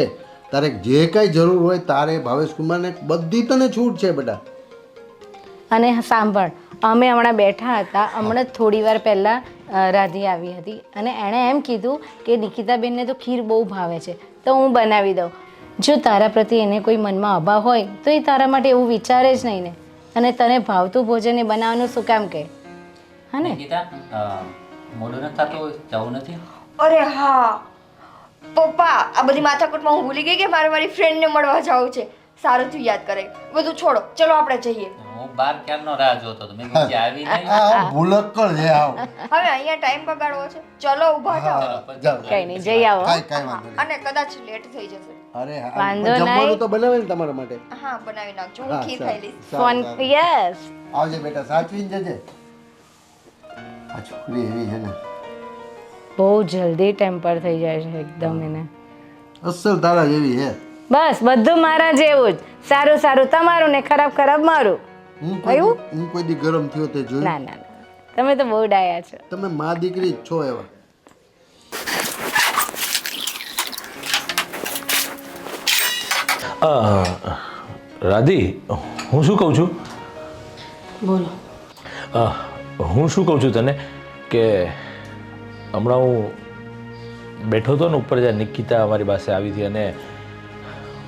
તારે જે કાંઈ જરૂર હોય તારે ભાવેશ કુમારને બધી તને છૂટ છે બેટા. અને સાંભળ, અમે હમણાં બેઠા હતા, હમણાં જ થોડી વાર પહેલાં રાધી આવી હતી અને એણે એમ કીધું કે નિકિતાબેનને તો ખીર બહુ ભાવે છે તો હું બનાવી દઉં. જો તારા પ્રત્યે એને કોઈ મનમાં અભાવ હોય તો એ તારા માટે એવું વિચારે જ નહીં ને. અને તને ભાવતું ભોજન એ બનાવવાનું શું કામ કહે? હા ને? મોડું નથી થતું, જવું નથી? અરે હા પપ્પા, આ બધી માથાકૂટમાં હું ભૂલી ગઈ કે મારે મારી ફ્રેન્ડને મળવા જવું છે. સારું થયું યાદ કરે. બધું છોડો, ચલો આપણે જઈએ. હું બાર ક્યારનો રાહ જોતો હતો, મેં કીધું જે આવી નહીં. આ ભૂલક્કડ છે આવ. હવે અહીંયા ટાઈમ બગાડવો છે, ચલો ઊભા થાઓ. કંઈ નહીં, જઈ આવો. કાંઈ વાંધો નહીં. અને કદાચ લેટ થઈ જશે. અરે હા, વાંધો પણ જમવાનું નહીં. તો બનાવે ને તમારા માટે. હા બનાવી નાખજો, હું હા, ખીર સારું. ખાઈ લઈશ. Phone yes. આવજે બેટા, સાચવીને જજે. આ છોકરી એવી છે ને, બહુ જલ્દી ટેમ્પર થઈ જાય છે એકદમ એને. અસલ તારા જેવી છે. બસ બધું મારા જેવું જ, સારું સારું તમારું ને ખરાબ મારું. હું કોઈ દી ગરમ થયો તે જોયું? ના ના ના, તમે તો બહુ ડાયા છો. તમે મા દીકરી જ છો એવા. રાધી, હું શું કહું છું? બોલો. હું શું કહું છું તને કે હમણાં હું બેઠો હતો ને ઉપર, જ્યાં નિકિતા અમારી પાસે આવી હતી અને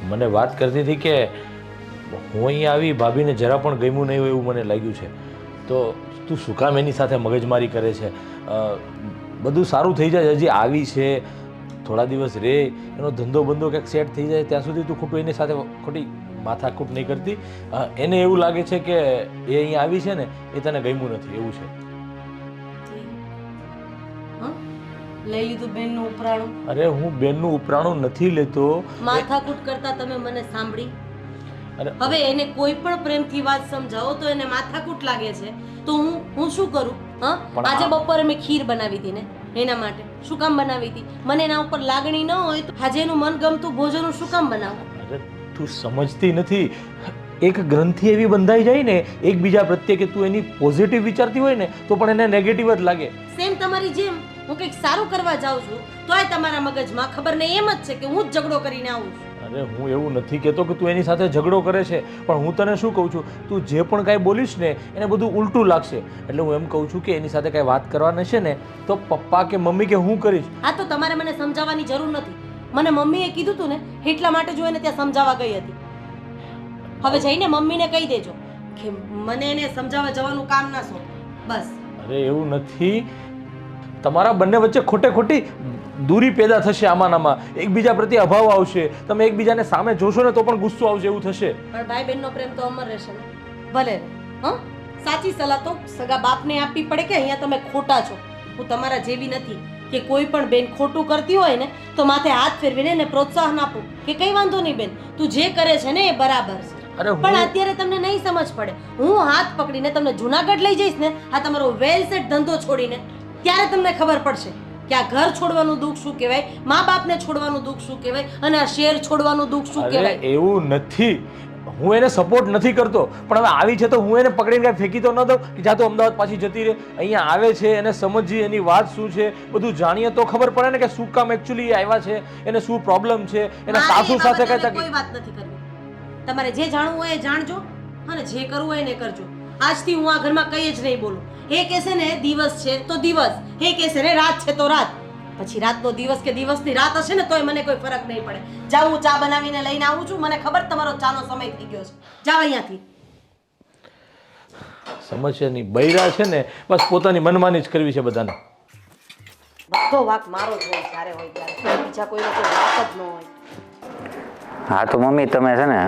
મને વાત કરતી હતી કે હું અહીંયા આવી ભાભીને જરા પણ ગમ્યું નહીં હોય એવું મને લાગ્યું છે, તો તું શું કામ એની સાથે મગજમારી કરે છે? બધું સારું થઈ જાય, હજી આવી છે, થોડા દિવસ રહે, એનો ધંધો બંધો કંઈક સેટ થઈ જાય ત્યાં સુધી તું ખોટું એની સાથે ખોટી માથાકૂટ નહીં કરતી. એને એવું લાગે છે કે એ અહીંયા આવી છે ને એ તને ગમ્યું નથી એવું છે. લઈ લીધું બેનનું ઉપરાણું. અરે હું બેનનું ઉપરાણું નથી લેતો. માથાકૂટ કરતા તમે મને સાંભળી. અરે હવે એને કોઈ પણ પ્રેમથી વાત સમજાવો તો એને માથાકૂટ લાગે છે, તો હું શું કરું? હા, પણ આજે બપોરે મેં ખીર બનાવી હતી ને એના માટે. શું કામ બનાવી હતી? મને એના ઉપર લાગણી ન હોય તો આજે એનું મનગમતું ભોજન શું કામ બનાવું? અરે તું સમજતી નથી, એક ગ્રંથિ એવી બંધાઈ જાય ને એકબીજા પ્રત્યે કે તું એની પોઝિટિવ વિચારતી હોય ને તો પણ એને નેગેટિવ જ લાગે. સેમ તમારી જેમ હું કંઈક સારું કરવા જાઉં છું તોય તમારા મગજમાં ખબર નહીં એમ જ છે કે હું જ ઝઘડો કરીને આવું છું. અરે હું એવું નથી કહેતો કે તું એની સાથે ઝઘડો કરે છે, પણ હું તને શું કહું છું, તું જે પણ કાંઈ બોલીશ ને એને બધું ઉલટું લાગશે. એટલે હું એમ કહું છું કે એની સાથે કાંઈ વાત કરવાની છે ને તો પપ્પા કે મમ્મી કે હું કરીશ. હા તો તમારે મને સમજાવવાની જરૂર નથી. મને મમ્મીએ કીધું હતું ને એટલા માટે જો એને ત્યાં સમજાવવા ગઈ હતી. હવે જઈને મમ્મીને કહી દેજો કે મને એને સમજાવવા જવાનું કામ ના સોંપ. બસ. અરે એવું નથી, તમારા બંને વચ્ચે ખોટી દૂરી પેદા થશે, આમાં એકબીજા પ્રત્યે અભાવ આવશે, તમે એકબીજાને સામે જોશો ને તો પણ ગુસ્સો આવશે, એવું થશે. પણ ભાઈ બહેનનો પ્રેમ તો અમર રહેશે ને. ભલે હા, સાચી સલાહ તો સગા બાપને આપવી પડે કે અહીંયા તમે ખોટા છો. હું તમારા જેવી નથી કે કોઈ પણ બેન ખોટું કરતી હોય ને તો માથે હાથ ફેરવીને એને પ્રોત્સાહન આપું કે કંઈ વાંધો નહીં બેન, તું જે કરે છે ને એ બરાબર છે. પણ અત્યારે તમને નહીં સમજ પડે. હું હાથ પકડીને તમને જુનાગઢ લઈ જઈશ ને આ તમારો વેલ સેટ ધંધો છોડીને, ત્યારે તમને ખબર પડશે કે આ ઘર છોડવાનું દુઃખ શું કહેવાય, મા બાપને છોડવાનું દુઃખ શું કહેવાય, અને આ શહેર છોડવાનું દુઃખ શું અરે કહેવાય. એવું નથી, હું એને સપોર્ટ નથી કરતો, પણ હવે આવી છે તો હું એને પકડીને કાંઈ ફેંકી તો ન દઉં કે જા તો અમદાવાદ પાછી જતી રહે. અહીંયા આવે છે, એને સમજીએ, એની વાત શું છે બધું જાણીએ તો ખબર પડે ને કે શું કામ એકચ્યુઅલી આવ્યા છે, એને શું પ્રોબ્લેમ છે, એના મારે સાસુ એ સાથે બાબતે કઈ કોઈ વાત નથી કરવી. તમારે જે જાણવું હોય એ જાણજો અને જે કરવું હોય એને કરજો. આજથી હું આ ઘરમાં કંઈ જ નહીં બોલું. એ કહેશે ને દિવસ છે તો દિવસ, એ કહેશે ને રાત છે તો રાત. પછી રાતનો દિવસ કે દિવસની રાત હશે ને તોય મને કોઈ ફરક નહીં પડે. જાઉં હું ચા બનાવીને લઈને આવું છું, મને ખબર તમારો ચાનો સમય થઈ ગયો છે. જાઓ અહીંયાથી. સમસ્યાની બૈરા છે ને બસ પોતાની મનમાની જ કરવી છે બધાને. બધો વાંક મારો જ હોય જ્યારે હોય ત્યારે, બીજા કોઈનો કોઈ વાંક જ ન હોય. હા તો મમ્મી તમે છે ને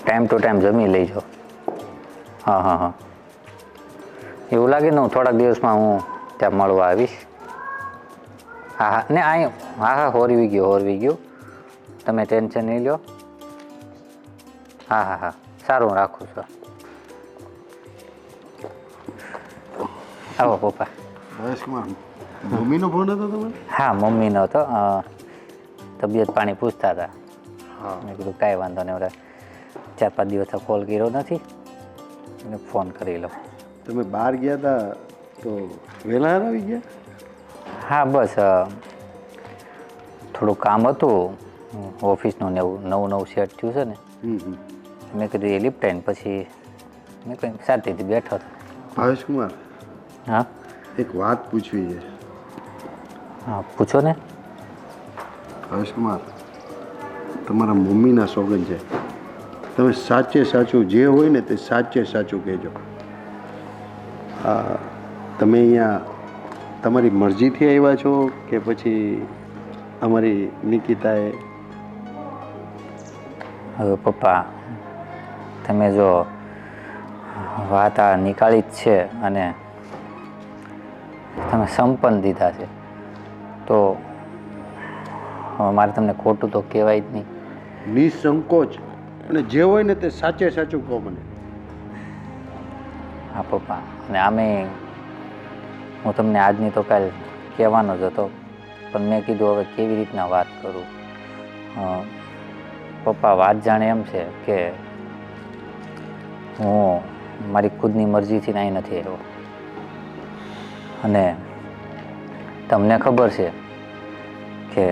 ટાઈમ ટુ ટાઈમ જમી લેજો. હા હા હા, એવું લાગે ને હું થોડાક દિવસમાં હું ત્યાં મળવા આવીશ. હા હા ને અહીં હા હા હોરવી ગયો. તમે ટેન્શન નહીં લો. હા હા હા સારું, હું રાખું છું. આવો પપ્પા. ભાવેશકુમાર, મમ્મીનો ફોન હતો તમારે? હા મમ્મીનો હતો, તબિયત પાણી પૂછતા હતા. હા. મેં કીધું કાંઈ વાંધો નહીં, 4-5 દિવસ કોલ કર્યો નથી, અને ફોન કરી લો. તમે બહાર ગયા હતા તો વહેલા આવી ગયા? હા બસ થોડું કામ હતું ઓફિસનું ને એવું, નવું સેટ થયું છે ને, મેં કીધું એ લિપટાઈને પછી મેં કંઈ શાંતિથી બેઠો હતો. ભાવેશકુમાર, હા એક વાત પૂછવી છે. હા પૂછો ને. ભાવેશકુમાર, તમારા મમ્મીના સોગંદ છે, તમે સાચે સાચું જે હોય ને તે સાચે સાચું કહેજો. તમે અહીંયા તમારી મરજીથી આવ્યા છો કે પછી અમારી નિકિતાએ? હવે પપ્પા તમે જો વાત આ નીકાળી જ છે અને તમે સંપન્ન દીધા છે તો હવે મારે તમને ખોટું તો કહેવાય જ નહીં. નિસંકોચ અને જે હોય ને તે સાચે સાચું કહો મને. હા પપ્પા, અને આમે હું તમને આજની તો કાલ કહેવાનો જ હતો, પણ મેં કીધું હવે કેવી રીતના વાત કરું. પપ્પા વાત જાણે એમ છે કે હું મારી ખુદની મરજીથી અહીં નથી આવ્યો, અને તમને ખબર છે કે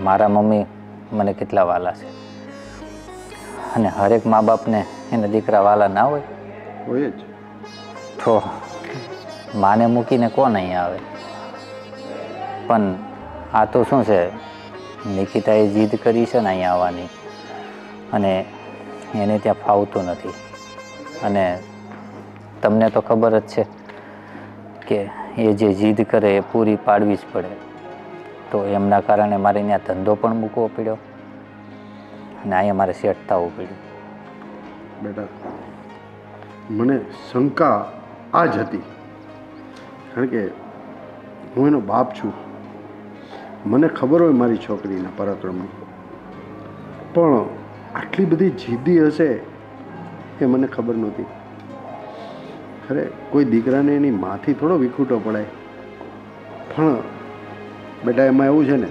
મારા મમ્મી મને કેટલા વાલા છે, અને હરેક મા બાપને એના દીકરા વાલા ના હોય હોય જ. તો માને મૂકીને કોણ અહીંયા આવે? પણ આ તો શું છે, નિકિતાએ જીદ કરી છે ને અહીંયા આવવાની, અને એને ત્યાં ફાવતું નથી, અને તમને તો ખબર જ છે કે એ જે જીદ કરે એ પૂરી પાડવી જ પડે. તો એમના કારણે મારે ત્યાં ધંધો પણ મૂકવો પડ્યો અને અહીંયા મારે સેટ થવું પડ્યું. બેટા, મને શંકા આ જ હતી, કારણ કે હું એનો બાપ છું. મને ખબર હોય મારી છોકરીના પરાક્રમની, પણ આટલી બધી જીદ્દી હશે એ મને ખબર નહોતી. ખરે કોઈ દીકરાને એની માથી થોડો વિખૂટો પડાય. પણ બેટા એમાં એવું છે ને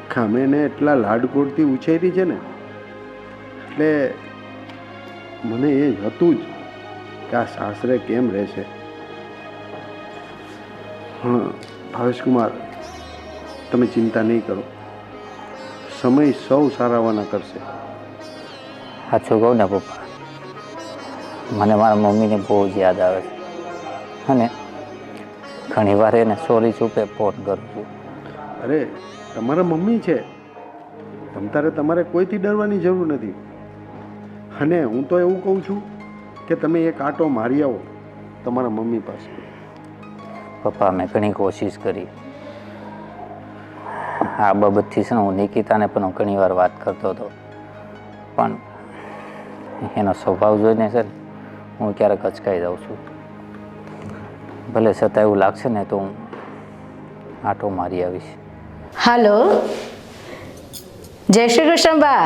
કે અમે એને એટલા લાડકોડથી ઉછેરી છે ને, એટલે મને એ જ હતું જ કે આ સાસરે કેમ રહેશે. પણ ભાવેશકુમાર, તમે ચિંતા નહીં કરો, સમય સૌ સારાવાના કરશે. સાચું કહું ને પપ્પા, મને મારા મમ્મીને બહુ જ યાદ આવે છે, અને ઘણી વાર એને સોરી ચૂપે ફોન કરું છું. અરે તમારા મમ્મી છે, તમતારે તમારે કોઈથી ડરવાની જરૂર નથી. અને હું તો એવું કહું છું કે તમે એક આંટો મારી આવો તમારા મમ્મી પાસે. પપ્પા મેં ઘણી કોશિશ કરી, આ બાબતથી છે ને હું નિકિતાને પણ ઘણી વાર વાત કરતો હતો, પણ એનો સ્વભાવ જોઈને છે ને હું ક્યારેક અચકાઈ જાઉં છું. ભલે છતાં એવું લાગશે ને તો હું આંટો મારી આવીશ. હાલો, જય શ્રી કૃષ્ણ બા.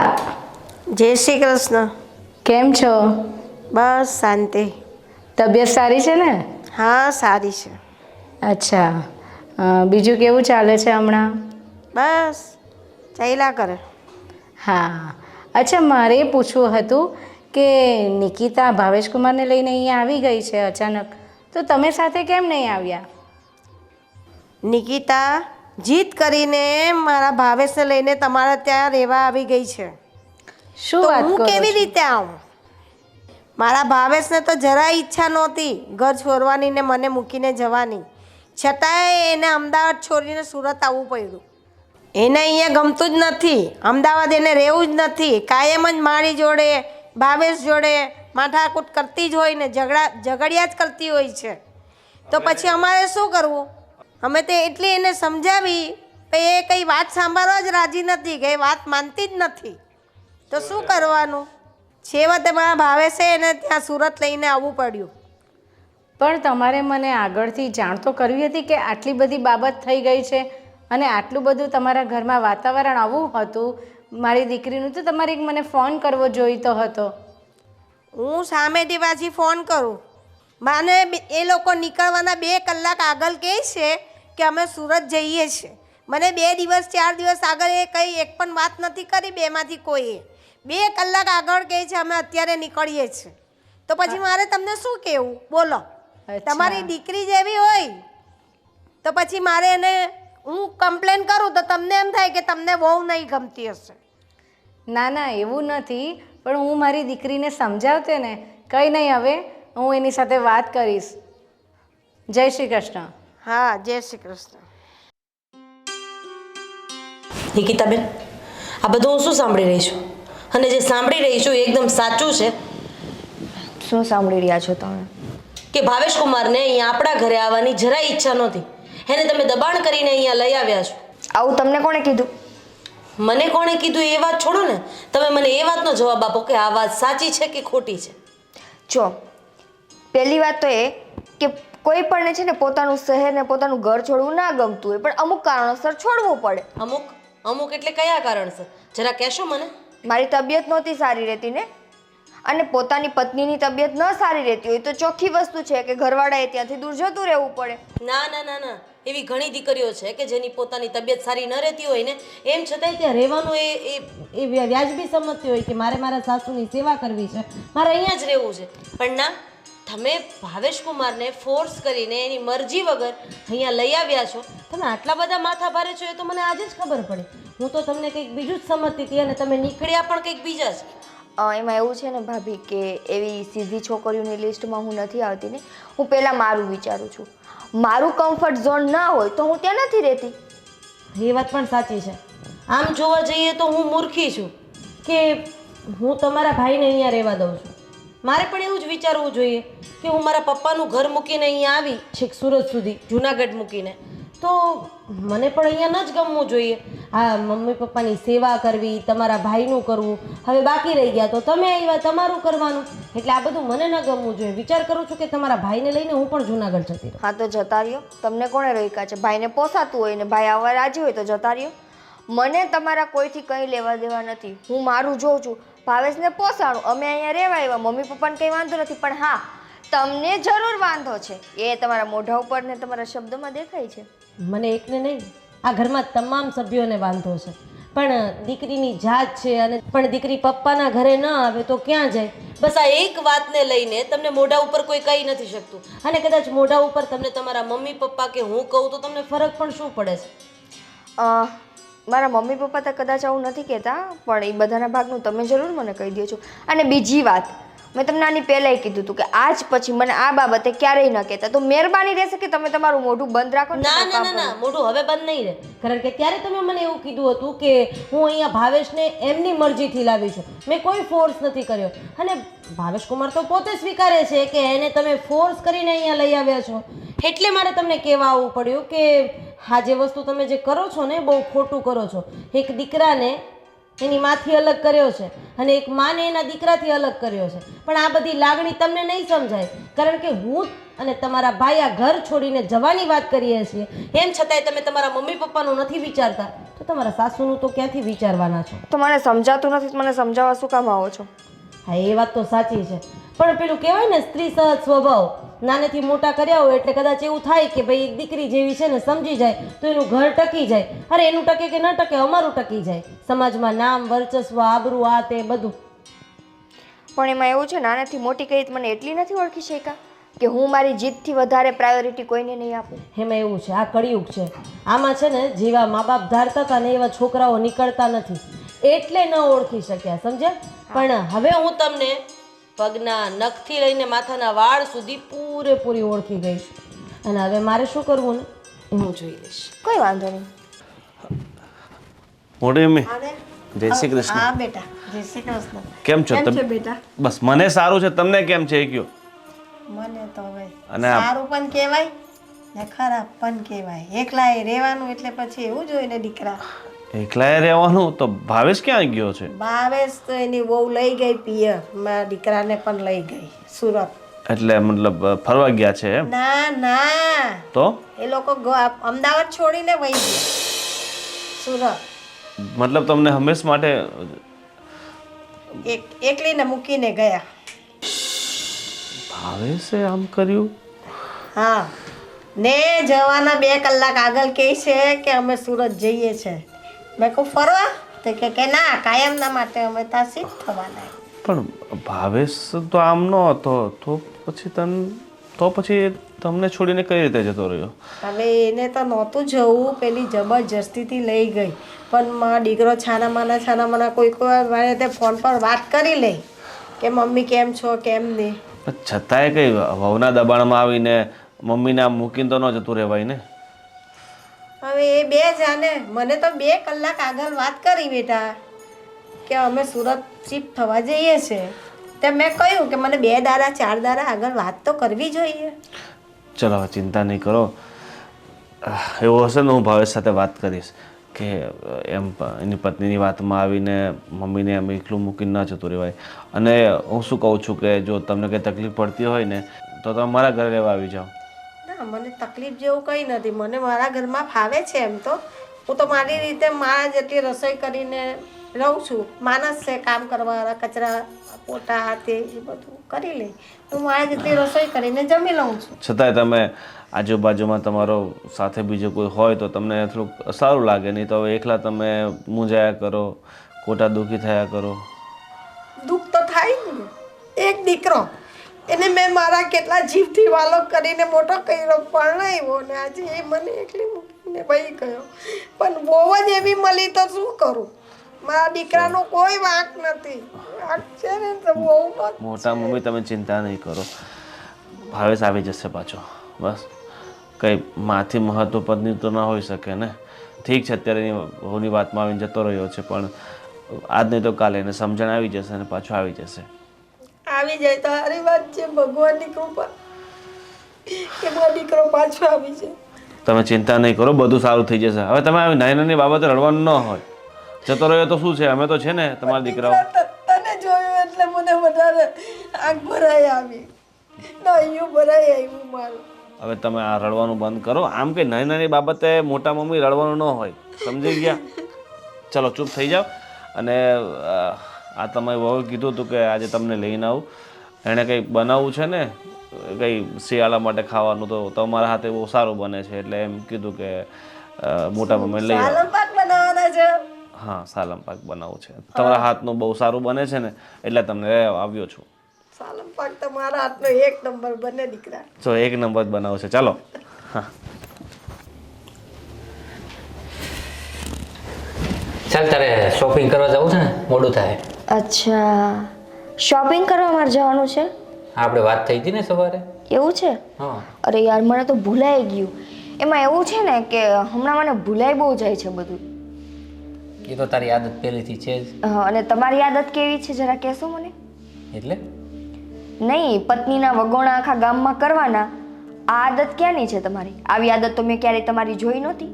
જય શ્રી કૃષ્ણ. કેમ છો? બસ શાંતિ. તબિયત સારી છે ને? હા સારી છે. અચ્છા, બીજું કેવું ચાલે છે હમણાં? બસ ચાલ્યા કરે. હા, અચ્છા, મારે એ પૂછવું હતું કે નિકિતા ભાવેશકુમારને લઈને અહીંયા આવી ગઈ છે અચાનક, તો તમે સાથે કેમ નહીં આવ્યા? નિકિતા જીદ કરીને મારા ભાવેશને લઈને તમારા ત્યાં રહેવા આવી ગઈ છે. શું તો વાત હું કરો કેવી છો? રીતે આવું? મારા ભાવેશને તો જરાય ઈચ્છા નહોતી ઘર છોડવાની ને મને મૂકીને જવાની, છતાંય એને અમદાવાદ છોડીને સુરત આવવું પડ્યું. એને અહીંયા ગમતું જ નથી, અમદાવાદ એને રહેવું જ નથી. કાયમ જ મારી જોડે ભાવેશ જોડે માથાકૂટ કરતી જ હોય ને ઝઘડિયા જ કરતી હોય છે. તો પછી અમારે શું કરવું? અમે તો એટલી એને સમજાવી પણ એ કંઈ વાત સાંભળવા જ રાજી નથી, કે એ વાત માનતી જ નથી. તો શું કરવાનું? છેવટે મારા ભાવેશે એને ત્યાં સુરત લઈને આવવું પડ્યું. પણ તમારે મને આગળથી જાણ તો કરવી હતી કે આટલી બધી બાબત થઈ ગઈ છે અને આટલું બધું તમારા ઘરમાં વાતાવરણ આવું હતું મારી દીકરીનું, તો તમારે મને ફોન કરવો જોઈતો હતો. હું સામેથી પાછી ફોન કરું, મને એ લોકો નીકળવાના 2 કલાક આગળ કહે છે કે અમે સુરત જઈએ છીએ. મને 2 દિવસ 4 દિવસ આગળ એ કંઈ એક પણ વાત નથી કરી બેમાંથી કોઈએ. 2 કલાક આગળ કહે છે અમે અત્યારે નીકળીએ છીએ. તો પછી મારે તમને શું કહેવું બોલો? તમારી દીકરી જેવી હોય તો પછી મારે એને હું કમ્પ્લેન કરું તો તમને એમ થાય કે તમને બહુ નહીં ગમતી હશે. ના ના, એવું નથી, પણ હું મારી દીકરીને સમજાવતે ને. કંઈ નહીં, હવે હું એની સાથે વાત કરીશ. જય શ્રી કૃષ્ણ. હા, જય શ્રી કૃષ્ણ. નિકિતાબેન, આ બધું હું શું સાંભળી રહી છું? અને જે સાંભળી રહી છું એ એકદમ સાચું છે શું સાંભળી રહ્યા છો તમે? કે ભાવેશ કુમારને અહીંયા આપણા ઘરે આવવાની જરાય ઈચ્છા નહોતી, એને તમે દબાણ કરીને અહીંયા લઈ આવ્યા છો. આવું તમને કોણે કીધું? મને કોણે કીધું એ વાત છોડો ને, તમે મને એ વાતનો જવાબ આપો કે આ વાત સાચી છે કે ખોટી છે? જો, પહેલી વાત તો એ કે કોઈ પણ છે ને પોતાનું શહેર ને પોતાનું ઘર છોડવું ના ગમતું હોય, પણ અમુક કારણોસર છોડવું પડે. અમુક એટલે કયા કારણસર? જરા કહેશો મને? મારી તબિયત નહોતી સારી રહેતી ને, અને પોતાની પત્નીની તબિયત ન સારી રહેતી હોય તો ચોખ્ખી વસ્તુ છે કે ઘરવાળાએ ત્યાંથી દૂર જતું રહેવું પડે. ના ના ના ના, એવી ઘણી દીકરીઓ છે કે જેની પોતાની તબિયત સારી ન રહેતી હોય ને, એમ છતાંય ત્યાં રહેવાનું એ વ્યાજબી સમજતી હોય કે મારે મારા સાસુની સેવા કરવી છે, મારે અહીંયા જ રહેવું છે. પણ ના, તમે ભાવેશ કુમારને ફોર્સ કરીને એની મરજી વગર અહીંયા લઈ આવ્યા છો. તમે આટલા બધા માથા ભારે છો એ તો મને આજે જ ખબર પડી. હું તો તમને કંઈક બીજું જ સમજતી હતી અને તમે નીકળ્યા પણ કંઈક બીજા જ. એમાં એવું છે ને ભાભી કે એવી સીધી છોકરીઓની લિસ્ટમાં હું નથી આવતી ને. હું પહેલાં મારું વિચારું છું. મારું કમ્ફર્ટ ઝોન ના હોય તો હું ત્યાં નથી રહેતી. એ વાત પણ સાચી છે. આમ જોવા જઈએ તો હું મૂર્ખી છું કે હું તમારા ભાઈને અહીંયા રહેવા દઉં છું. મારે પણ એવું જ વિચારવું જોઈએ કે હું મારા પપ્પાનું ઘર મૂકીને અહીંયા આવી છેક સુરત સુધી, જુનાગઢ મૂકીને, તો મને પણ અહીંયા ન જ ગમવું જોઈએ. આ મમ્મી પપ્પાની સેવા કરવી, તમારા ભાઈનું કરવું, હવે બાકી રહી ગયા તો તમે આવ્યા તમારું કરવાનું, એટલે આ બધું મને ન ગમવું જોઈએ. વિચાર કરું છું કે તમારા ભાઈને લઈને હું પણ જુનાગઢ જતી રહું. હા તો જતા રહ્યો, તમને કોણે રોક્યા છે? ભાઈને પોસાતું હોય ને ભાઈ આવવા રાજી હોય તો જતા રહ્યો. મને તમારા કોઈથી કંઈ લેવા દેવા નથી. હું મારું જોઉં છું, ભાવેશને પોસાણું, અમે અહીંયા રહેવા આવ્યા, મમ્મી પપ્પાને કંઈ વાંધો નથી. પણ હા, તમને જરૂર વાંધો છે, એ તમારા મોઢા ઉપર ને તમારા શબ્દોમાં દેખાય છે. મને એકને નહીં, આ ઘરમાં તમામ સભ્યોને વાંધો છે. પણ દીકરીની જાત છે, અને પણ દીકરી પપ્પાના ઘરે ન આવે તો ક્યાં જાય? બસ આ એક વાતને લઈને તમને મોઢા ઉપર કોઈ કહી નથી શકતું. અને કદાચ મોઢા ઉપર તમને તમારા મમ્મી પપ્પા કે હું કહું તો તમને ફરક પણ શું પડે છે? મારા મમ્મી પપ્પા તો કદાચ આવું નથી કહેતા, પણ એ બધાના ભાગનું તમે જરૂર મને કહી દો છો. અને બીજી વાત, મેં તમને આની પહેલાંય કીધું હતું કે આજ પછી મને આ બાબતે ક્યારેય ન કહેતા. તો મહેરબાની રહેશે કે તમે તમારું મોઢું બંધ રાખો. ના ના ના ના, મોઢું હવે બંધ નહીં રહે. કારણ કે ત્યારે તમે મને એવું કીધું હતું કે હું અહીંયા ભાવેશને એમની મરજીથી લાવી છું, મેં કોઈ ફોર્સ નથી કર્યો. અને ભાવેશ કુમાર તો પોતે સ્વીકારે છે કે એને તમે ફોર્સ કરીને અહીંયા લઈ આવ્યા છો. એટલે મારે તમને કહેવા આવવું પડ્યું કે આ જે વસ્તુ તમે જે કરો છો ને બહુ ખોટું કરો છો. એક દીકરાને એની માથી અલગ કર્યો છે અને એક માને એના દીકરાથી અલગ કર્યો છે. પણ આ બધી લાગણી તમને નહીં સમજાય, કારણ કે હું અને તમારા ભાઈ આ ઘર છોડીને જવાની વાત કરીએ છીએ, એમ છતાંય તમે તમારા મમ્મી પપ્પાનું નથી વિચારતા, તો તમારા સાસુનું તો ક્યાંથી વિચારવાના છો? તો મને સમજાતું નથી, મને સમજાવવા શું કામ આવો છો? હા, એ વાત તો સાચી છે. પણ પેલું કહેવાય ને સ્ત્રી સહજ સ્વભાવ, નાનેથી મોટા કર્યા હોય એટલે કદાચ એવું થાય કે ભાઈ એક દીકરી જેવી છે ને સમજી જાય તો એનું ઘર ટકી જાય. અરે એનું ટકે કે ન ટકે, અમારું ટકી જાય. સમાજમાં નામ, વર્ચસ્વ, આબરૂ, આ તે બધું. પણ એમાં એવું છે, નાનાથી મોટી કરી તો મને એટલી નથી ઓળખી શક્યા કે હું મારી જીતથી વધારે પ્રાયોરિટી કોઈને નહીં આપું. એમાં એવું છે, આ કળિયુગ છે. આમાં છે ને જેવા મા બાપ ધારતા હતા ને એવા છોકરાઓ નીકળતા નથી, એટલે ન ઓળખી શક્યા, સમજ્યા? પણ હવે હું તમને પગના નખથી લઈને માથાના વાળ સુધી પૂરેપૂરી ઓળખી ગઈ છું. અને હવે મારે શું કરવું ને હું જોઈ લઈશ. કોઈ વાંધો નહીં. મોટી મમ્મી જય શ્રી કૃષ્ણ. હા બેટા, જય શ્રી કૃષ્ણ. કેમ છો તમે? બેટા બસ મને સારું છે, તમને કેમ છે એ કયો. મને તો હવે અને આ- સારું પણ કહેવાય ને ખરાબ પણ કહેવાય. એકલાએ રહેવાનું એટલે પછી એવું જોઈએ ને દીકરા. એકલાએ રહેવાનું તો ભાવેશ ક્યાં ગયો છે? ભાવેશ તો એની બહુ લઈ ગઈ પિયર, મારા દીકરાને પણ લઈ ગઈ સુરત. એટલે મતલબ ફરવા ગયા છે એમ? ના ના, તો એ લોકો અમદાવાદ છોડીને વહી ગયા સુરત. મતલબ તમને હંમેશ માટે એકલીને મૂકીને ગયા. ભાવેશે આમ કર્યું? હા, ને જવાના 2 કલાક આગળ કહે છે કે અમે સુરત જઈએ છે. મેં કહું ફરવા? તો કે ના, કાયમના માટે અમે ત્યાં શિફ્ટ થવાના. પણ ભાવેશ તો આમ ન હતો, તો પછી તમને છોડીને કઈ રીતે જતો રહ્યો? હવે એને તો નહોતું જવું, પેલી જબરજસ્તીથી લઈ ગઈ. પણ મારો દીકરો છાના કોઈ વાર તે ફોન પર વાત કરી લે કે મમ્મી કેમ છો, કેમ નહીં. પણ છતાંય કઈ વહુના દબાણમાં આવીને મમ્મીને આમ મૂકીને તો ન જતું રહેવાય ને. હવે એ 2 જાણે. મને તો 2 કલાક આગળ વાત કરી બેટા કે અમે સુરત શિફ્ટ થવા જઈએ છે. તે મેં કહ્યું કે મને 2 દાડા 4 દાડા આગળ વાત તો કરવી જોઈએ. ચલો હવે ચિંતા નહીં કરો. એવું હશે ને હું ભાવેશ સાથે વાત કરીશ કે એમ એની પત્નીની વાતમાં આવીને મમ્મીને એમ એકલું મૂકીને ન જતું રહેવાય. અને હું શું કહું છું કે જો તમને કંઈ તકલીફ પડતી હોય ને તો તમે મારા ઘરે રહેવા આવી જાઓ. ના, મને તકલીફ જેવું કંઈ નથી. મને મારા ઘરમાં ફાવે છે. એમ તો હું તો મારી રીતે મારા જેટલી રસોઈ કરીને રહું છું. માણસ છે કામ કરવાવાળા, કચરા પોતા તે એ બધું કરી લે. હું મારા જેટલી રસોઈ કરીને જમી લઉં છું. છતાંય તમે આજુબાજુમાં તમારો સાથે બીજો કોઈ હોય તો તમને થોડુંક સારું લાગે. નહીં તો હવે એકલા તમે મૂંઝાયા કરો, ખોટા દુઃખી થયા કરો. દુઃખ તો થાય ને. એક દીકરો, એને મેં મારા કેટલા જીવથી વાલો કરીને મોટો કર્યો, પરણાવ્યો, ને આજે એ મને એકલી મૂકીને વહી ગયો. પણ બહુ જ એવી મળી તો શું કરું? મારા દીકરાનો કોઈ વાંક નથી. વાંક છે ને તો બહુ મોટા મમ્મી તમે ચિંતા નહીં કરો, ભાવેશ આવી જશે પાછો. બસ કંઈ માથી મહત્વપદની તો ના હોઈ શકે ને. ઠીક છે અત્યારે એની વહુની વાતમાં આવીને જતો રહ્યો છે, પણ આજ નહીં તો કાલે એને સમજણ આવી જશે અને પાછો આવી જશે. આવી જાય તો સારી વાત છે. ભગવાનની કૃપા કે મારો દીકરો પાછો આવી જાય. તમે ચિંતા નહીં કરો, બધું સારું થઈ જશે. હવે તમે આવી નાની નાની બાબતે રડવાનું ન હોય. જતો રહ્યો તો શું છે, અમે તો છે ને તમારા દીકરાઓ. તને જોયું એટલે મને વધારે આંખ ભરાઈ આવી, નૈયું ભરાઈ આવ્યું મારું. હવે તમે આ રડવાનું બંધ કરો. આમ કંઈ નાની નાની બાબતે મોટા મમ્મી રડવાનું ન હોય, સમજી ગયા? ચલો ચૂપ થઈ જાઓ. અને આ તમે બહુ કીધું હતું કે આજે તમને લઈને આવું, એણે કંઈ બનાવવું છે ને કંઈ શિયાળા માટે ખાવાનું, તો તમારા હાથે બહુ સારું બને છે એટલે એમ કીધું કે મોટા મમ્મી લઈ આવો. સાલમ પાક બનાવવાના છે. હા, સાલમ પાક બનાવવું છે. તમારા હાથનું બહુ સારું બને છે ને એટલે તમને લેવા આવ્યો છું. સાલમ પાક તો મારા હાથનો 1 નંબર બને દીકરા. તો 1 નંબર જ બનાવું છે. ચાલો. હા ચાલ તારે શોપિંગ કરવા જવું છે ને, મોડું થાય. અચ્છા, શોપિંગ કરવા મારે જવાનું છે? આપણે વાત થઈ હતી ને સવારે. એવું છે? હા. અરે યાર, મને તો ભૂલાઈ ગયું. એમાં એવું છે ને કે હમણાં મને ભૂલાઈ બહુ જાય છે બધું. એ તો તારી આદત પહેલેથી છે જ. અને તમારી આદત કેવી છે જરા કહેશો મને? એટલે નહીં, પત્નીના વગોણા આખા ગામમાં કરવાના. આ આદત ક્યાંની છે તમારી? આવી આદત તો મેં ક્યારેય તમારી જોઈ નહોતી.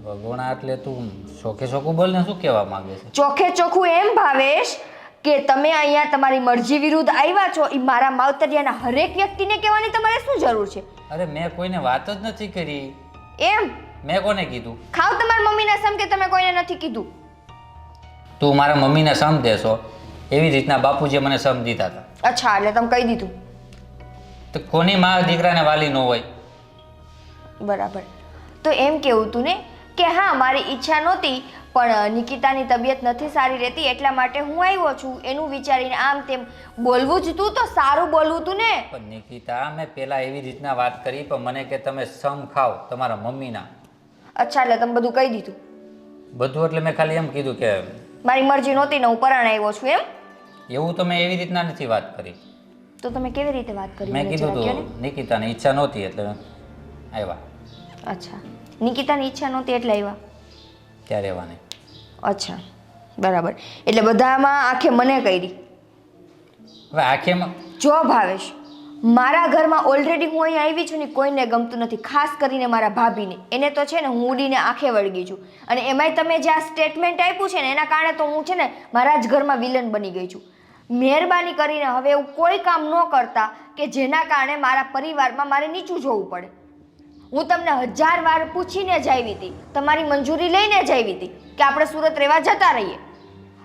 વગોણા એટલે તું ચોખે ચોખ્ખું બોલ ને, શું કહેવા માંગે છે? ચોખે ચોખ્ખું એમ ભાવેશ કે તમે અહીંયા તમારી મરજી વિરુદ્ધ આવ્યા છો, એ મારા માવતરિયાના હરેક વ્યક્તિને કહેવાની તમારે શું જરૂર છે? અરે મેં કોઈને વાત જ નથી કરી. એમ? મેં કોને કીધું? ખાવ તમારી મમ્મીના સમ કે તમે કોઈને નથી કીધું. તું મારા મમ્મીને સમ દેશો એવી રીતના બાપુજીએ મને સમ દીધા હતા. અચ્છા, એટલે તમે કહી દીધું. તો કોની માં દીકરાને વાલી ન હોય? બરાબર. તો એમ કેવું તું ને કે હા મારી ઈચ્છા નહોતી, પણ નિકિતાની તબિયત નથી સારી રહેતી એટલા માટે હું આવ્યો છું, એનું વિચારીને આમ તેમ બોલવું જ તું તો સારું બોલવું તું ને. પણ નિકિતા, મેં પહેલા એવી રીતના વાત કરી, પણ મને કે તમે સમ ખાઓ તમારા મમ્મીના. અચ્છા, એટલે તમે બધું કહી દીધું. બધું એટલે મેં ખાલી એમ કીધું કે મારી મરજી નહોતી ને હું પરાણે આવ્યો છું એમ. એવું તો મેં એવી રીતના નથી વાત કરી. તો તમે કેવી રીતે વાત કરી મેં મને કીધું જરા કહો ને. તું નિકિતાને ઈચ્છા નહોતી એટલે આવ્યા. અચ્છા, નિકિતાની ઈચ્છા નહોતી એટલે આવ્યા. ત્યાં રહેવાની. અચ્છા, બરાબર. એટલે બધામાં આખે મને કરી. હવે આખેમાં જો ભાવેશ, મારા ઘરમાં ઓલરેડી હું અહીં આવી છું ને, કોઈને ગમતું નથી, ખાસ કરીને મારા ભાભીને. એને તો છે ને હું ઉડીને આંખે વળગી છું. અને એમાંય તમે જે આ સ્ટેટમેન્ટ આપ્યું છે ને એના કારણે તો હું છે ને મારા જ ઘરમાં વિલન બની ગઈ છું. મહેરબાની કરીને હવે એવું કોઈ કામ ન કરતા કે જેના કારણે મારા પરિવારમાં મારે નીચું જોવું પડે. હું તમને 1000 વાર પૂછીને જ આવી હતી, તમારી મંજૂરી લઈને જ આવી હતી કે આપણે સુરત રહેવા જતા રહીએ,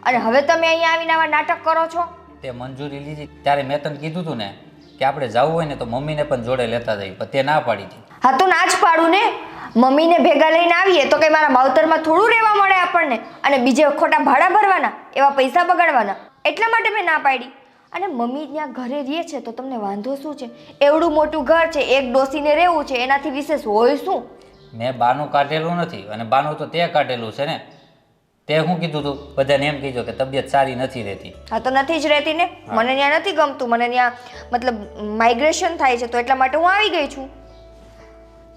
અને હવે તમે અહીંયા આવીને આવા નાટક કરો છો. તે મંજૂરી લીધી ત્યારે મેં તને કીધું હતું ને કે આપણે જવું હોય ને તો મમ્મીને પણ જોડે લેતા જઈએ, પણ તે ના પાડી હતી. હા તો ના જ પાડું ને. મમ્મીને ભેગા લઈને આવીએ તો કંઈ મારા માવતરમાં થોડું રહેવા મળે આપણને, અને બીજે ખોટા ભાડા ભરવાના, એવા પૈસા બગાડવાના. એટલા માટે મેં ના પાડી. અને મમ્મી ત્યાં ઘરે રહે છે તો તમને વાંધો શું છે? એવડું મોટું ઘર છે, એક ડોસીને રહેવું છે, એનાથી વિશેષ હોય શું? મેં બાનું કાઢેલું નથી, અને બાનું તો તે કાઢેલું છે ને. તે શું કીધું તું? બધાને એમ કીધું કે તબિયત સારી નથી રહેતી. હા તો નથી જ રહેતી ને. મને ત્યાં નથી ગમતું, મને ત્યાં મતલબ માઇગ્રેશન થાય છે, તો એટલા માટે હું આવી ગઈ છું.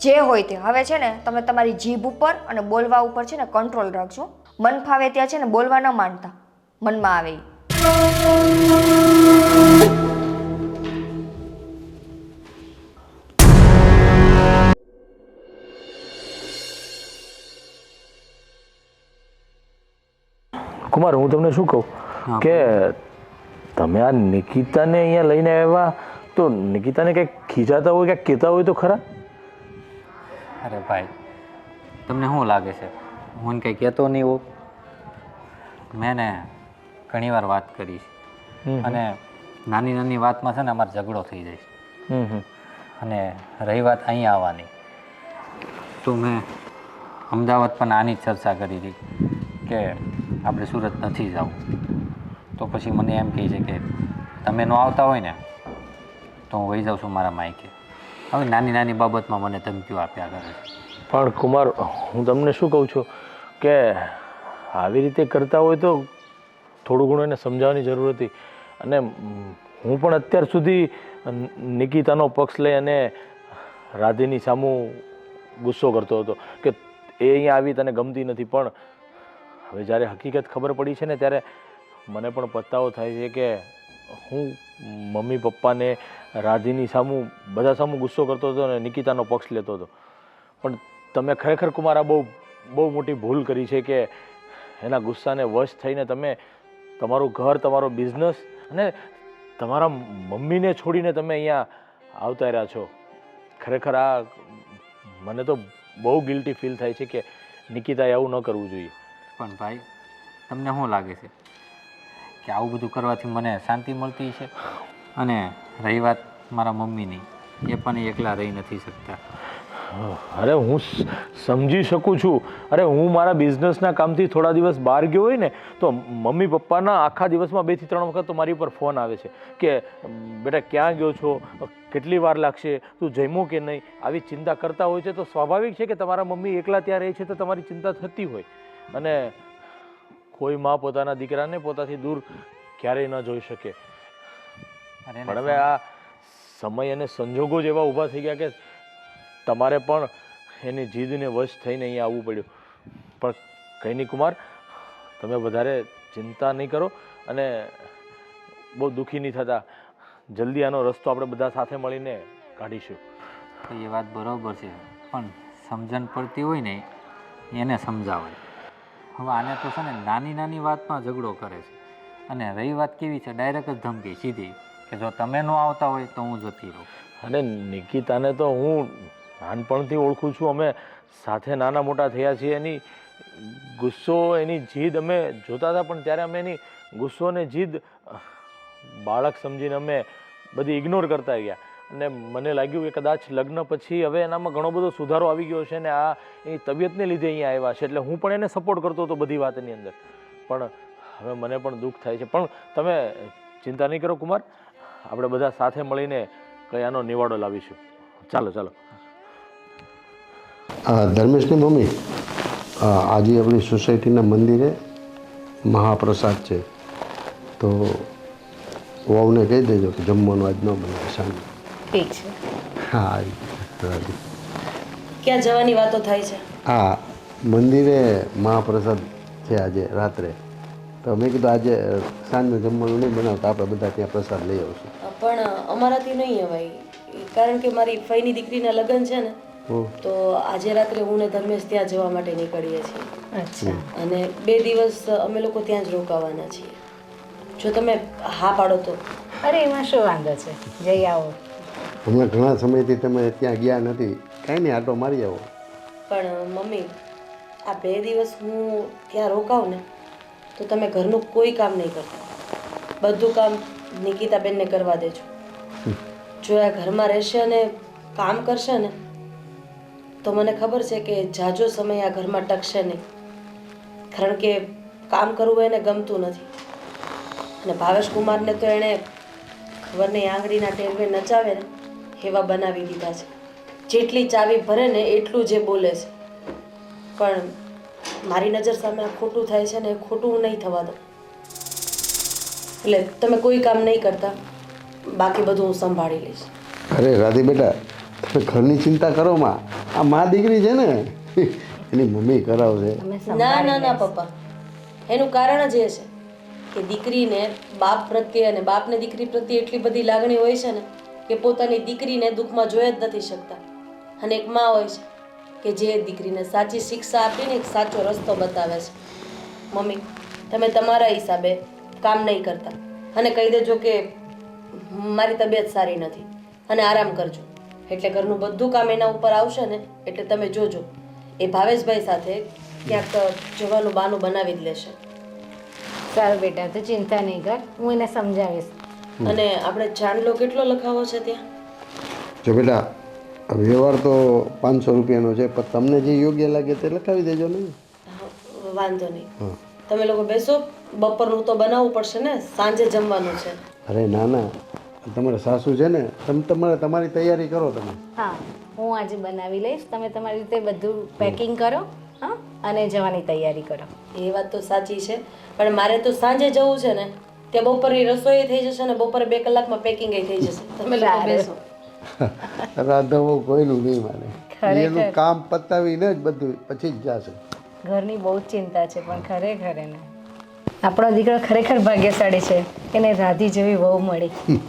જે હોય તે હવે છે ને તમે તમારી જીભ ઉપર અને બોલવા ઉપર છે ને કંટ્રોલ રાખજો. મન ફાવે ત્યાં છે ને બોલવા ન માંડતા, મનમાં આવે ઈ. કુમાર, હું તમને શું કહું કે તમે આ નિકિતાને અહીંયા લઈને આવ્યા તો નિકિતાને કંઈક ખીજાતા હોય કંઈક કહેતા હોય તો ખરા? અરે ભાઈ, તમને શું લાગે છે હું એને કંઈ કહેતો નહીં હોઉં? મેં ને ઘણીવાર વાત કરી છે, અને નાની નાની વાતમાં છે ને અમારે ઝઘડો થઈ જાય છે. અને રહી વાત અહીંયા આવવાની, તો મેં અમદાવાદ પણ આની જ ચર્ચા કરી હતી કે આપણે સુરત નથી જવું. તો પછી મને એમ કહે છે કે તમે ન આવતા હોય ને તો હું વહી જાઉં છું મારા માયકે. હવે નાની નાની બાબતમાં મને ધમકીઓ આપ્યા કરે છે. પણ કુમાર, હું તમને શું કહું છું કે આવી રીતે કરતા હોય તો થોડું ઘણું એને સમજાવવાની જરૂર હતી. અને હું પણ અત્યાર સુધી નિકિતાનો પક્ષ લઈ અને રાધેની સામું ગુસ્સો કરતો હતો કે એ અહીંયા આવી તને ગમતી નથી. પણ હવે જ્યારે હકીકત ખબર પડી છે ને ત્યારે મને પણ પસ્તાવો થાય છે કે હું મમ્મી પપ્પાને રાધીની સામું બધા સામું ગુસ્સો કરતો હતો અને નિકિતાનો પક્ષ લેતો હતો. પણ તમે ખરેખર કુમાર આ બહુ મોટી ભૂલ કરી છે કે એના ગુસ્સાને વશ થઈને તમે તમારું ઘર, તમારો બિઝનેસ અને તમારા મમ્મીને છોડીને તમે અહીંયા આવતા રહ્યા છો. ખરેખર આ મને તો બહુ ગિલ્ટી ફીલ થાય છે કે નિકિતાએ આવું ન કરવું જોઈએ. પણ ભાઈ, તમને શું લાગે છે કે આવું બધું કરવાથી મને શાંતિ મળતી છે? અને રહી વાત મારા મમ્મીની, એ પણ એકલા રહી નથી શકતા. અરે હું સમજી શકું છું. અરે હું મારા બિઝનેસના કામથી થોડા દિવસ બહાર ગયો હોય ને તો મમ્મી પપ્પાના આખા દિવસમાં 2 થી 3 વખત તો મારી ઉપર ફોન આવે છે કે બેટા ક્યાં ગયો છો, કેટલી વાર લાગશે, તું જમ્યો કે નહીં. આવી ચિંતા કરતા હોય છે તો સ્વાભાવિક છે કે તમારા મમ્મી એકલા ત્યાં રહે છે તો તમારી ચિંતા થતી હોય. અને કોઈ માં પોતાના દીકરાને પોતાથી દૂર ક્યારેય ન જોઈ શકે. પણ હવે આ સમય અને સંજોગો જ એવા ઊભા થઈ ગયા કે તમારે પણ એની જીદને વશ થઈને અહીંયા આવવું પડ્યું. પણ કંઈ નહીં કુમાર, તમે વધારે ચિંતા નહીં કરો અને બહુ દુઃખી નહીં થતા. જલ્દી આનો રસ્તો આપણે બધા સાથે મળીને કાઢીશું. એ વાત બરાબર છે, પણ સમજણ પડતી હોય ને એને સમજાવે. હવે આને તો છે ને નાની નાની વાતમાં ઝઘડો કરે છે. અને રહી વાત કેવી છે, ડાયરેક્ટ જ ધમકી સીધી કે જો તમે ન આવતા હોય તો હું જતી રહું. અને નિકિતાને તો હું નાનપણથી ઓળખું છું, અમે સાથે નાના મોટા થયા છીએ. એની ગુસ્સો, એની જીદ અમે જોતા હતા, પણ ત્યારે અમે એની ગુસ્સો અને જીદ બાળક સમજીને અમે બધી ઇગ્નોર કરતા ગયા અને મને લાગ્યું કે કદાચ લગ્ન પછી હવે એનામાં ઘણો બધો સુધારો આવી ગયો છે ને આ એની તબિયતને લીધે અહીંયા આવ્યા છે એટલે હું પણ એને સપોર્ટ કરતો હતો બધી વાતની અંદર. પણ હવે મને પણ દુઃખ થાય છે. પણ તમે ચિંતા નહીં કરો કુમાર, આપણે બધા સાથે મળીને કંઈ આનો નિવાડો લાવીશું. ચાલો ચાલો. ધર્મેશની મમ્મી, આજે આપણી સોસાયટીના મંદિરે મહાપ્રસાદ છે, તો વહુને કહી દેજો કે જમવાનું આજ ન બને સાંજે. ઠીક છે. હા રાજી. ક્યાં જવાની વાતો થાય છે? હા, મંદિરે મહાપ્રસાદ છે આજે રાત્રે, તો મેં કીધું આજે સાંજનું જમવાનું નહીં બનાવતા, આપણે બધા ત્યાં પ્રસાદ લઈ આવશું. પણ અમારાથી નહીં અવાય, કારણ કે મારી ફઈની દીકરીના લગ્ન છે ને, તો આજે રાત્રે હું ને ધર્મેશ ત્યાં જવા માટે નીકળીએ છીએ. અચ્છા. અને 2 દિવસ અમે લોકો ત્યાં જ રોકાવાના છીએ. જો તમે હા પાડો તો. અરે એમાં શું વાંધો છે, જઈ આવો. હમણાં ઘણા સમયથી તમે ત્યાં ગયા નથી, કાંઈ નહીં આટો મારી આવો. પણ મમ્મી, આ 2 દિવસ હું ત્યાં રોકાઉં ને તો તમે ઘરનું કોઈ કામ નહીં કરતા, બધું કામ નિકિતાબેનને કરવા દેજો. જો આ ઘરમાં રહેશે અને કામ કરશે ને તો મને ખબર છે કે જાજો સમય આ ઘરમાં ટકશે નહીં, કારણ કે કામ કરવું એને ગમતું નથી. અને ભાવેશ કુમારને તો એણે ખબર નહીં આંગળીના ટેરવે નચાવે ને એવા બનાવી દીધા છે. જેટલી ચાવી ભરે ને એટલું જે બોલે છે. પણ મારી નજર સામે આ ખોટું થાય છે ને એ ખોટું હું નહીં થવા દઉં. એટલે તમે કોઈ કામ નહીં કરતા, બાકી બધું હું સંભાળી લઈશ. અરે રાધી બેટા, તમે ઘરની ચિંતા કરો માં, આ મા દીકરી છે ને એની મમ્મી કરાવશે. ના ના ના પપ્પા, એનું કારણ જ એ છે કે દીકરીને બાપ પ્રત્યે અને બાપને દીકરી પ્રત્યે એટલી બધી લાગણી હોય છે ને કે પોતાની દીકરીને દુઃખમાં જોઈ જ નથી શકતા. અને એક મા હોય છે કે જે દીકરીને સાચી શિક્ષા આપીને એક સાચો રસ્તો બતાવે છે. મમ્મી, તમે તમારા હિસાબે કામ નહીં કરતા અને કહી દેજો કે મારી તબિયત સારી નથી અને આરામ કરજો, એટલે ઘરનું બધું કામ એના ઉપર આવશે ને એટલે તમે જોજો એ ભાવેશભાઈ સાથે ક્યાંક જવાનું બહાનું બનાવી જ લેશે. સારું બેટા, તું ચિંતા નહીં કર, હું એને સમજાવીશ. અને આપણે ચાંદલો કેટલો લખાવો છે ત્યાં? જો બેટા, વ્યવહાર તો 500 રૂપિયાનો છે, પણ તમને જે યોગ્ય લાગે તે લખાવી દેજો ને. વાંધો નહીં, તમે લોકો બેસો, બપોરનું તો બનાવવું પડશે ને, સાંજે જમવાનું છે. અરે ના ના, તમારા સાસુ છે ને, તમારી તૈયારી કરો તમે. હા, હું આજે બનાવી લઈશ, તમે તમારી રીતે બધું પેકિંગ કરો. હા, અને જવાની તૈયારી કરો. એ વાત તો સાચી છે, પણ મારે તો સાંજે જવું છે ને, ત્યાં બપોરની રસોઈ થઈ જશે ને બપોરે 2 કલાકમાં પેકિંગ થઈ જશે. તમે લોકો બેસો. રાધવો કોઈનું નહીં માને, એનું કામ પતાવીને જ બધું પછી જ જશે. ઘરની બહુ જ ચિંતા છે, પણ ખરેખર એને આપણો દીકરો ખરેખર ભાગ્યશાળી છે, એને રાધી જેવી વહુ મળી.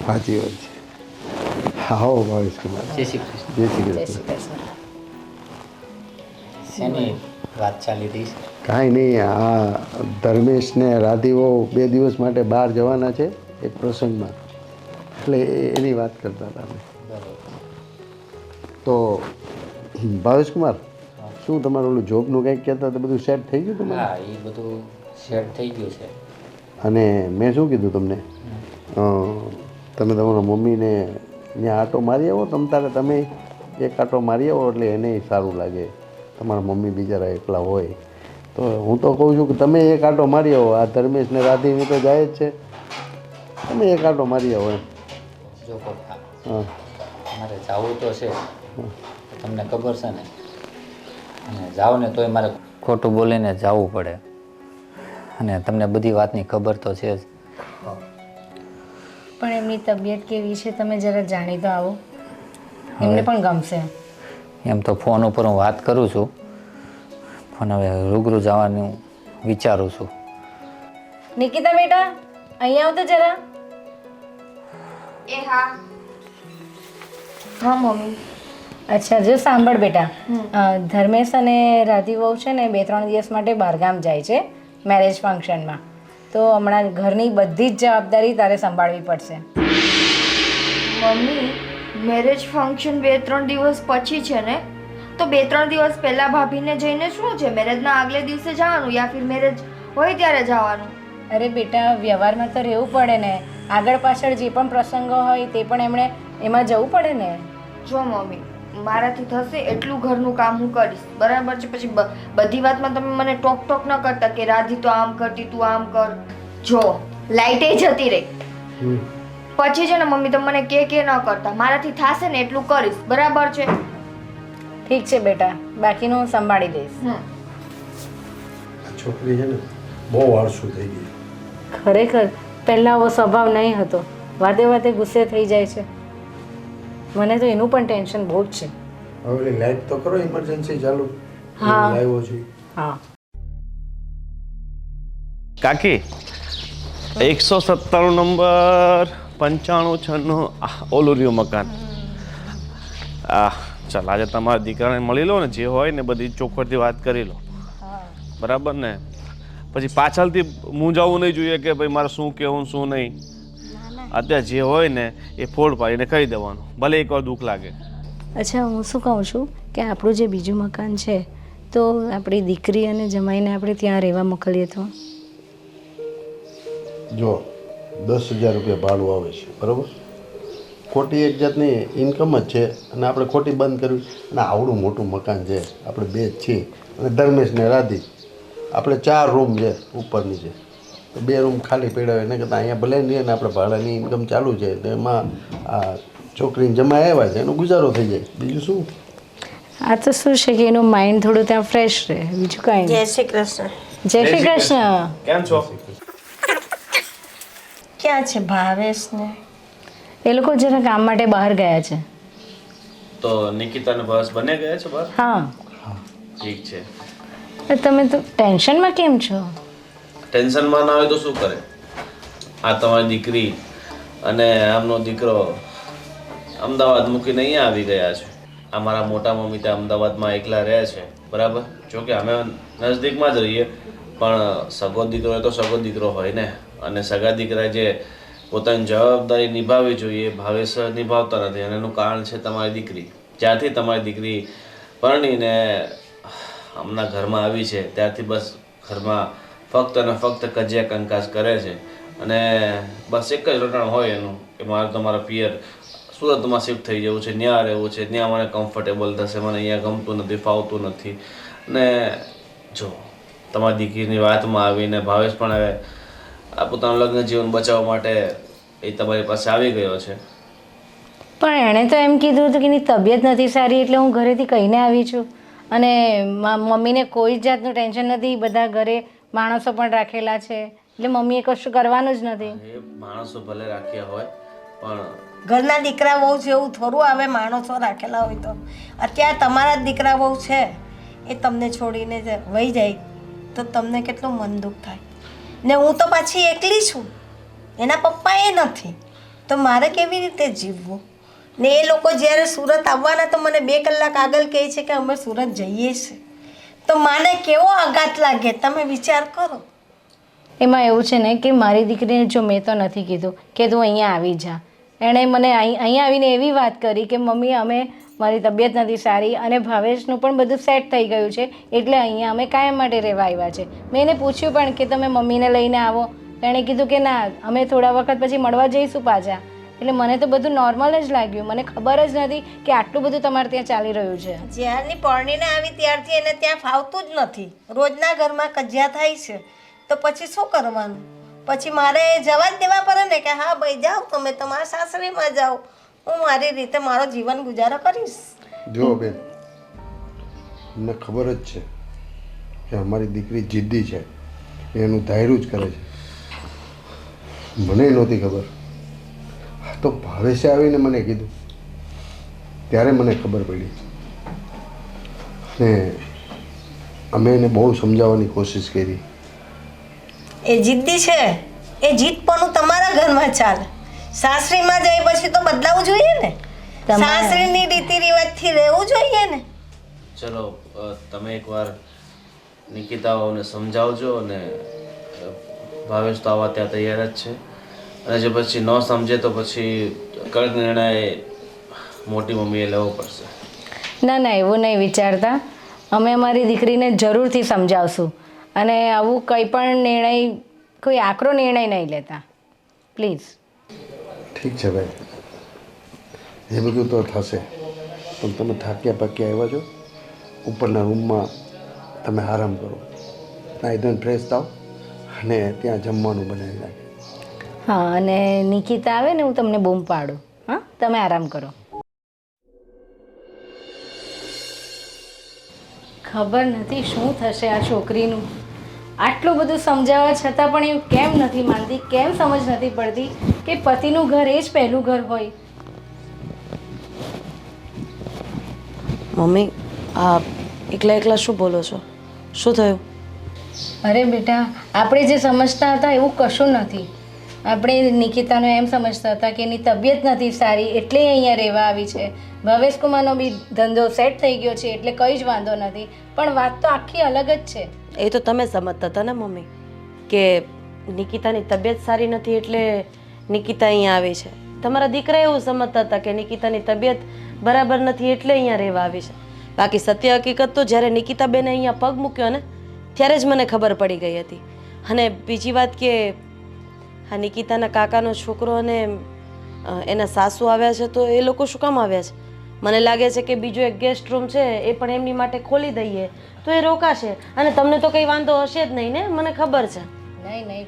સાચી વાત છે. આવો ભાવેશ કુમાર. જય શ્રી કૃષ્ણ. જય શ્રી જય કૃષ્ણ. શ્રી કૃષ્ણ. શેની વાત ચાલી રહી છે? કાંઈ નહીં, આ ધર્મેશને રાધીવો 2 દિવસ માટે બહાર જવાના છે એક પ્રસંગમાં, એટલે એની વાત કરતા હતા અમે. તો ભાવેશ કુમાર, શું તમારું ઓલું જોબનું કંઈક કહેતા હતા, બધું સેટ થઈ ગયું તમારે? હા, એ બધું સેટ થઈ ગયું છે. અને મેં શું કીધું તમને, તમે તમારા મમ્મીને ત્યાં આટો મારી આવો, તમે એક આટો મારી આવો એટલે એને સારું લાગે. તમારા મમ્મી બિચારા એકલા હોય તો હું તો કહું છું કે તમે એક આટો મારી આવો. આ ધર્મેશ ને રાધીની તો જાય જ છે, તમે એક આટો મારી આવો એમ. જો પપ્પા, હા મારે જવું તો છે, તમને ખબર છે ને, અને જાવ ને તોય મારે ખોટું બોલીને જવું પડે, અને તમને બધી વાતની ખબર તો છે જ. પણ એમની તબિયત કેવી છે તમે જરા જાણી તો આવો, એમને પણ ગમશે. એમ તો ફોન ઉપર હું વાત કરું છું, પણ હવે રૂબરૂ જવાનું વિચારું છું. નિકિતા બેટા, અહીંયા આવ તો જરા. એ હા. હા મમ્મી. અચ્છા, જો સાંભળ બેટા, ધર્મેશ અને રાધી વહુ છે ને 2-3 દિવસ માટે બહારગામ જાય છે મેરેજ ફંક્શનમાં, તો હમણાં ઘરની બધી જ જવાબદારી તારે સંભાળવી પડશે. મમ્મી, મેરેજ ફંક્શન 2-3 દિવસ પછી છે ને, તો 2-3 દિવસ પહેલા ભાભીને જઈને શું છે, મેરેજના આગલે દિવસે જવાનું યા ફિર મેરેજ હોય ત્યારે જવાનું? અરે બેટા વ્યવહારમાં તો રહેવું પડે ને, આગળ પાછળ જે પણ પ્રસંગો હોય તે પણ એમણે એમાં જવું પડે ને. જો મમ્મી, મારાથી થશે એટલું ઘરનું કામ હું કરીશ, બરાબર છે? પછી બધી વાતમાં તમે મને ટોક ન કરતા કે રાધી તો આમ કરતી, તું આમ કર. જો લાઈટે જતી રહી પછી છે ને મમ્મી, તમે મને કે ન કરતા, મારાથી થશે ને એટલું કરીશ, બરાબર છે? ઠીક છે બેટા, બાકીનું હું સંભાળી દઈશ. આ છોકરી છે ને બહુ આળસુ થઈ ગઈ. ખરેખર પહેલાં આવો સ્વભાવ નહીં હતો, વાતે વાતે ગુસ્સે થઈ જાય છે. મને તો એનું પણ ટેન્શન બહુ જ છે. હવે લાઈટ તો કરો, ઇમરજન્સી ચાલુ. હા. લાવ્યો છું. હા કાકી 197 નંબર 9596 ઓલું રહ્યું મકાન. ચાલ આજે તમારા દીકરાને મળી લો ને, જે હોય ને બધી ચોખવટથી વાત કરી લો, બરાબર ને? પછી પાછળથી મૂંઝાવવું નહીં જોઈએ કે ભાઈ મારે શું કહેવું શું નહીં. અત્યારે જે હોય ને એ ફોડ પાડીને કહી દેવાનું, ભલે એકવાર દુઃખ લાગે. અચ્છા, હું શું કહું છું કે આપણું જે બીજું મકાન છે તો આપણી દીકરી અને જમાઈને આપણે ત્યાં રહેવા મોકલીએ તો? જો 10,000 રૂપિયા ભાડું આવે છે, બરાબર? ખોટી એક જાતની ઇન્કમ જ છે અને આપણે ખોટી બંધ કરવી. અને આવડું મોટું મકાન છે, આપણે બે જ છીએ અને ધર્મેશ ને રાધી, આપણે 4 રૂમ છે ઉપર નીચે, તો 2 રૂમ ખાલી પડ્યા હોય એને કરતાં અહીંયા ભલે નહીં, ને આપણે ભાડાની ઇન્કમ ચાલુ છે તો એમાં આ છોકરીને જમા આવ્યા છે એનો ગુજારો થઈ જાય, બીજું શું? આ તો શું છે કે એનું માઇન્ડ થોડું ત્યાં ફ્રેશ રહે, બીજું કાંઈ નહીં. જય શ્રી કૃષ્ણ. જય શ્રી કૃષ્ણ. કેમ છો? ક્યાં છે ભાવેશ ને? એ લોકો જરા કામ માટે બહાર ગયા છે. તો નિકિતાને બસ બને ગયા છે બસ? હા. ઠીક છે. તમે તો ટેન્શનમાં કેમ છો? ટેન્શનમાં ના હોય તો શું કરે? આ તમારી દીકરી અને આમનો દીકરો અમદાવાદ મૂકીને અહીંયા આવી ગયા છે. અમારા મોટા મમ્મી ત્યાં અમદાવાદમાં એકલા રહે છે, બરાબર? જોકે અમે નજદીકમાં જ રહીએ, પણ સગો દીકરો હોય તો સગો દીકરો હોય ને. અને સગા દીકરા જે પોતાની જવાબદારી નિભાવવી જોઈએ ભાવેશ નિભાવતા નથી, અને એનું કારણ છે તમારી દીકરી. જ્યારથી તમારી દીકરી પરણીને હમણાં ઘરમાં આવી છે ત્યારથી બસ ઘરમાં ફક્ત અને ફક્ત કજિયા કંકાસ કરે છે. અને બસ એક જ રટણ હોય એનું કે મારે તમારા પિયર સુરતમાં શિફ્ટ થઈ જવું છે, ત્યાં રહેવું છે, ત્યાં મને કમ્ફર્ટેબલ થશે, મને અહીંયા ગમતું નથી, ફાવતું નથી. અને જો તમારી દીકરીની વાતમાં આવીને ભાવેશ પણ હવે આ પોતાનું લગ્ન જીવન બચાવવા માટે એ તમારી પાસે આવી ગયો છે. પણ એણે તો એમ કીધું હતું કે એની તબિયત નથી સારી એટલે હું ઘરેથી કહીને આવી છું. અને મમ્મીને કોઈ જ જાતનું ટેન્શન નથી, બધા ઘરે માણસો પણ રાખેલા છે એટલે મમ્મીએ કશું કરવાનું જ નથી. એ માણસો ભલે રાખ્યા હોય પણ ઘરના દીકરા વહુ છે એવું થોડું આવે, માણસો રાખેલા હોય તો. અત્યારે તમારા જ દીકરા વહુ છે એ તમને છોડીને વહી જાય તો તમને કેટલું મન દુઃખ થાય. ને હું તો પાછી એકલી છું, એના પપ્પા એ નથી, તો મારે કેવી રીતે જીવવું? ને એ લોકો જ્યારે સુરત આવવાના તો મને 2 કલાક આગળ કહે છે કે અમે સુરત જઈએ છીએ, તો માને કેવો આઘાત લાગે તમે વિચાર કરો. એમાં એવું છે ને કે મારી દીકરીને જો મેં તો નથી કીધું કે તું અહીંયા આવી જા, એણે મને અહીંયા આવીને એવી વાત કરી કે મમ્મી અમે મારી તબિયત નથી સારી અને ભાવેશનું પણ બધું સેટ થઈ ગયું છે એટલે અહીંયા અમે કાયમ માટે રહેવા આવ્યા છે. મેં એને પૂછ્યું પણ કે તમે મમ્મીને લઈને આવો, એણે કીધું કે ના અમે થોડા વખત પછી મળવા જઈશું પાછા. એટલે મને તો બધું નોર્મલ જ લાગ્યું, મને ખબર જ નથી કે આટલું બધું તમારે ત્યાં ચાલી રહ્યું છે. જ્યારની પરણીને આવી ત્યારથી એને ત્યાં ફાવતું જ નથી, રોજના ઘરમાં કજિયા થાય છે, તો પછી શું કરવાનું? પછી મારે જવા જ દેવા પડે ને કે હા ભાઈ જાઓ તમે તમારા સાસરીમાં જાઓ, હું મારી રીતે મારો જીવન ગુજારો કરીશ. જો બેન, મને ખબર જ છે કે અમારી દીકરી જિદ્દી છે, એનું ધાર્યું જ કરે છે. મને નહોતી ખબર, તો ભાવેશે આવીને મને કીધું ત્યારે મને ખબર પડી. ને અમે એને બહુ સમજાવવાની કોશિશ કરી. એ જિદ્દી છે, એ જીદ પણ તમારા ઘરમાં ચાલે, સાસરીમાં જાય પછી તો બદલાવું જોઈએ ને, સાસરીની રીતિ રિવાજથી રહેવું જોઈએ ને. ચલો તમે એકવાર નિકિતાઓને સમજાવજો અને ભાવેશ તો આવવા ત્યાં તૈયાર જ છે. અને જો પછી ન સમજે તો પછી કડક નિર્ણય મોટી મમ્મીએ લેવો પડશે. ના ના એવું નહીં વિચારતા, અમે અમારી દીકરીને જરૂરથી સમજાવશું અને આવું કંઈ પણ નિર્ણય કોઈ આકરો નિર્ણય નહીં લેતા પ્લીઝ. ઠીક છે ભાઈ, એ બધું તો થશે, પણ તમે થાક્યા પાક્યા આવ્યા છો, ઉપરના રૂમમાં તમે આરામ કરો, નાઈ ધોઈને ફ્રેશ થાવ અને ત્યાં જમવાનું બનાવી નાખે. હા, અને નિકિતા આવે ને હું તમને બૂમ પાડું. હા, તમે આરામ કરો. ખબર નથી શું થશે આ છોકરીનું. આટલું બધું સમજાવવા છતાં પણ એવું કેમ નથી માનતી, કેમ સમજ નથી પડતી કે પતિનું ઘર એ જ પહેલું ઘર હોય. મમ્મી, આ એકલા એકલા શું બોલો છો? શું થયું? અરે બેટા, આપણે જે સમજતા હતા એવું કશું નથી. આપણે નિકિતાનો એમ સમજતા હતા કે એની તબિયત નથી સારી એટલે અહીંયા રહેવા આવી છે. ભાવેશ કુમારનો બી ધંધો સેટ થઈ ગયો છે એટલે કંઈ જ વાંધો નથી. પણ વાત તો આખી અલગ જ છે. એ તો તમે સમજતા હતા ને મમ્મી કે નિકિતાની તબિયત સારી નથી એટલે નિકિતા અહીંયા આવી છે. તમારા દીકરા એવું સમજતા હતા કે નિકિતાની તબિયત બરાબર નથી એટલે અહીંયા રહેવા આવી છે. બાકી સત્ય હકીકત તો જ્યારે નિકિતાબેને અહીંયા પગ મૂક્યો ને ત્યારે જ મને ખબર પડી ગઈ હતી. અને બીજી વાત કે આ નિકિતાના કાકાનો છોકરો અને એના સાસુ આવ્યા છે તો એ લોકો શું કામ આવ્યા છે? મને લાગે છે કે બીજો એક ગેસ્ટ રૂમ છે એ પણ એમની માટે ખોલી દઈએ તો એ રોકાશે અને તમને તો કંઈ વાંધો હશે જ નહીં ને, મને ખબર છે. નહીં નહીં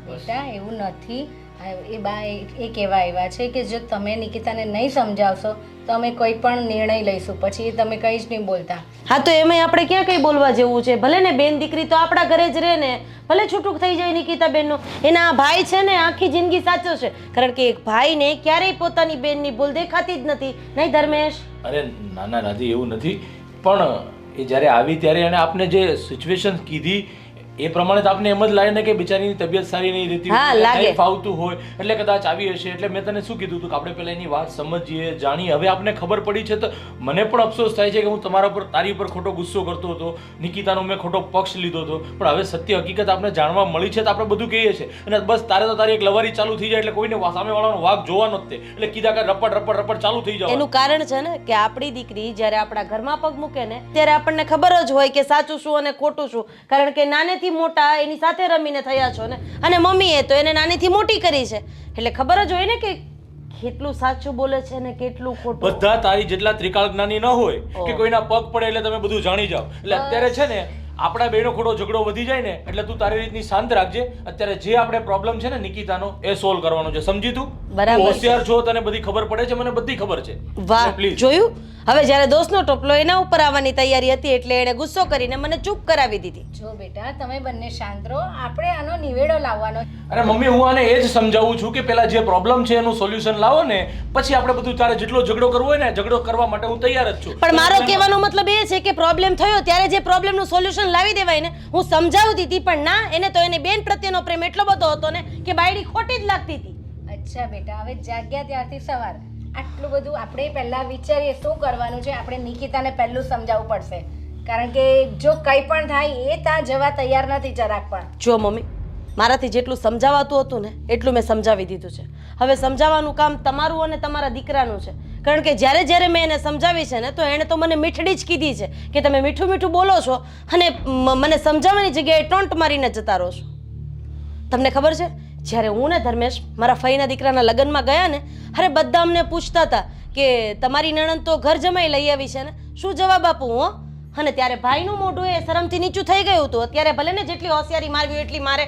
બેટા, એવું નથી. એ બા એ કહેવા આવ્યા છે કે જો તમે નિકિતાને નહીં સમજાવશો તો અમે કોઈ પણ નિર્ણય લઈશું, પછી તમે કંઈ જ નહીં બોલતા. હા, તો એમાં આપણે ક્યાં કંઈ બોલવા જેવું છે? ભલે ને બેન દીકરી તો આપણા ઘરે જ રહે ને, ભલે છૂટુક થઈ જાય નિકિતાબેનનો. એના ભાઈ છે ને આખી જિંદગી સાચો છે, કારણ કે એક ભાઈને ક્યારેય પોતાની બેનની ભૂલ દેખાતી જ નથી. નહીં ધર્મેશ? અરે નાના રાધી, એવું નથી, પણ એ જ્યારે આવી ત્યારે એને આપને જે સિચ્યુએશન કીધી એ પ્રમાણે તો આપને એમ જ લાગે ને કે બિચારીની તબિયત સારી નહીં રહેતી હા, હોય, લાગે. નહીં ફાવતું હોય એટલે કદાચ આવી હશે. એટલે મેં તને શું કીધું હતું કે આપણે પહેલા એની વાત સમજીએ, જાણીએ. હવે આપને ખબર પડી છે તો મને પણ અફસોસ થાય છે કે હું તારી ઉપર ખોટો ગુસ્સો કરતો હતો, નિકિતાનો મેં ખોટો પક્ષ લીધો હતો. પણ હવે સત્ય હકીકત આપણે જાણવા મળી છે તો આપણે બધું કહીએ છીએ. અને બસ તારે તો તારી એક લવારી ચાલુ થઈ જાય એટલે કોઈને સામેવાળાનો વાગ જોવાનો જ તે, એટલે કીધા કે રપડ રપડ રપડ ચાલુ થઈ જાય. એનું કારણ છે ને કે આપણી દીકરી જ્યારે આપણા ઘરમાં પગ મૂકે ને ત્યારે આપણને ખબર જ હોય કે સાચું શું અને ખોટું શું, કારણ કે નાનેથી મોટા એની સાથે રમીને થયા છો ને, અને મમ્મીએ તો એને નાનીથી મોટી કરી છે એટલે ખબર જ હોય ને કે કેટલું સાચું બોલે છે ને કેટલું ખોટું. બધા તારી જેટલા ત્રિકાળ જ્ઞાની ન હોય કે કોઈના પગ પડે એટલે તમે બધું જાણી જાઓ. એટલે અત્યારે છે ને આપણા બેનો ખોટો ઝઘડો વધી જાય ને એટલે તું તારી રીતની શાંત રાખજે. અત્યારે જે આપણે પ્રોબ્લેમ છે ને નિકિતાનો એ સોલ્વ કરવાનો છે, સમજી તું? બરાબર છે. હોશિયાર છો, તને બધી ખબર પડે છે, મને બધી ખબર છે. વાહ, પ્લીઝ. જોયું? હવે જ્યારે દોસ્તનો ટોપલો એના ઉપર આવવાની તૈયારી હતી એટલે એણે ગુસ્સો કરીને મને ચૂપ કરાવી દીધી. જો બેટા, તમે બંને શાંત રહો. આપણે આનો નિવેડો લાવવાનો. અરે મમ્મી, હું આને એ જ સમજાવું છું કે પેલા જે પ્રોબ્લેમ છે એનું સોલ્યુશન લાવો ને પછી આપણે બધું, તારે જેટલો ઝઘડો કરવો હોય ને ઝઘડો કરવા માટે હું તૈયાર જ છું. પણ મારો કહેવાનો મતલબ એ છે કે પ્રોબ્લેમ થયો ત્યારે જે પ્રોબ્લેમનું સોલ્યુશન લાવી દેવાય ને, હું સમજાવતી હતી પણ ના, એને તો એની બેન પ્રત્યેનો પ્રેમ એટલો બધો હતો ને કે બાયડી ખોટી જ લાગતી હતી. અચ્છા બેટા, હવે જાગ્યા ત્યારથી સવાર આટલું બધું આપણે પહેલાં વિચારીએ શું કરવાનું છે. આપણે નિકિતાને પહેલું સમજાવવું પડશે, કારણ કે જો કંઈ પણ થાય એ ત્યાં જવા તૈયાર નથી જરાક પણ. જો મમ્મી, મારાથી જેટલું સમજાવાતું હતું ને એટલું મેં સમજાવી દીધું છે. હવે સમજાવવાનું કામ તમારું અને તમારા દીકરાનું છે, કારણ કે જ્યારે જ્યારે મેં એને સમજાવી છે ને તો એણે તો મને મીઠડી જ કીધી છે કે તમે મીઠું મીઠું બોલો છો અને મને સમજાવવાની જગ્યાએ ટોન્ટ મારીને જતા રહો છો. તમને ખબર છે, જ્યારે હું ને ધર્મેશ મારા ફઈના દીકરાના લગ્નમાં ગયા ને, અરે બધા અમને પૂછતા હતા કે તમારી નણંદ તો ઘર જમાઈ લઈ આવી છે ને, શું જવાબ આપું હો? અને ત્યારે ભાઈનું મોઢું એ શરમથી નીચું થઈ ગયું હતું. અત્યારે ભલે ને જેટલી હોશિયારી મારવી એટલી મારે,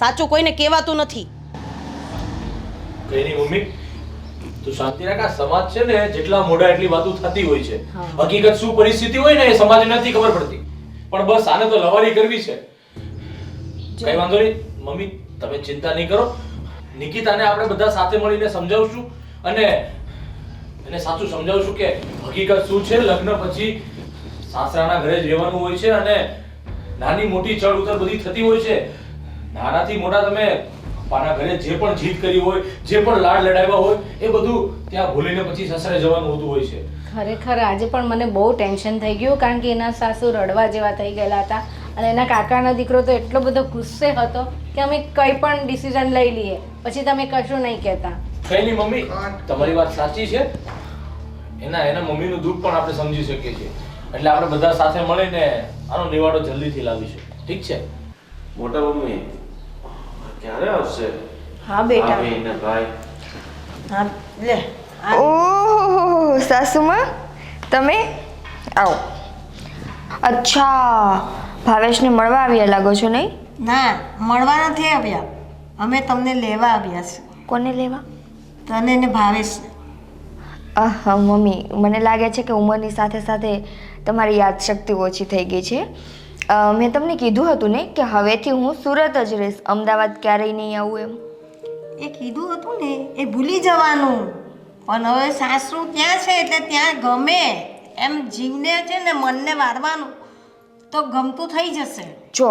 સાચું કોઈને કહેવાતું નથી. કઈ નહીં મમ્મી, તું શાંતિ રાખ. આ સમાજ છે ને જેટલા મોઢા એટલી વાતો થતી હોય છે. હકીકત શું પરિસ્થિતિ હોય ને એ સમાજને નથી ખબર પડતી. પણ બસ આને તો લવારી કરવી છે. કઈ વાંધો નહીં મમ્મી, તમે ચિંતા નહીં કરો. નિકિતાને આપણે બધા સાથે મળીને સમજાવશું અને એને સાચું સમજાવશું કે હકીકત શું છે. લગ્ન પછી સાસરાના ઘરે જ રહેવાનું હોય છે અને નાની મોટી ચડ ઉતર બધી થતી હોય છે. નાનાથી મોટા તમે પાના ઘરે જે પણ જીત કરી હોય, જે પણ લાડ લડાવ્યા હોય એ બધું ત્યાં ભૂલીને પછી સસરે જવાનું હોતું હોય છે. ખરેખર આજે પણ મને બહુ ટેન્શન થઈ ગયું, કારણ કે એના સાસુ રડવા જેવા થઈ ગયેલા હતા અને એના કાકાનો દીકરો તો એટલો બધો ગુસ્સે હતો કે અમે કંઈ પણ ડિસિઝન લઈ લઈએ પછી તમે કશું નહીં કહેતા. કઈ નહીં મમ્મી, તમારી વાત સાચી છે. એના મમ્મીનું દુઃખ પણ આપણે સમજી શકીએ છીએ. એટલે આપણે બધા સાથે મળીને આનો નિવાડો જલ્દીથી લાવીશું. ઠીક છે? મોટા મમ્મી, ક્યારે આવશે હા બેટા ભાભી ને ભાઈ? હા લે ઓહો સાસુમાં તમે આવો. અચ્છા ભાવેશને મળવા આવ્યા લાગો છો નહીં? ના મળવા નથી આવ્યા, અમે તમને લેવા આવ્યા છે, કોને લેવા? તને ને ભાવેશ. હા મમ્મી, મને લાગે છે કે ઉંમરની સાથે સાથે તમારી યાદશક્તિ ઓછી થઈ ગઈ છે. મેં તમને કીધું હતું ને કે હવેથી હું સુરત જ રહીશ, અમદાવાદ ક્યારેય નહીં આવું એમ. એ કીધું હતું ને એ ભૂલી જવાનું, પણ હવે સાસુ ત્યાં છે એટલે ત્યાં ગમે એમ જીવને છે ને મનને વારવાનું તો ગમતું થઈ જશે. જો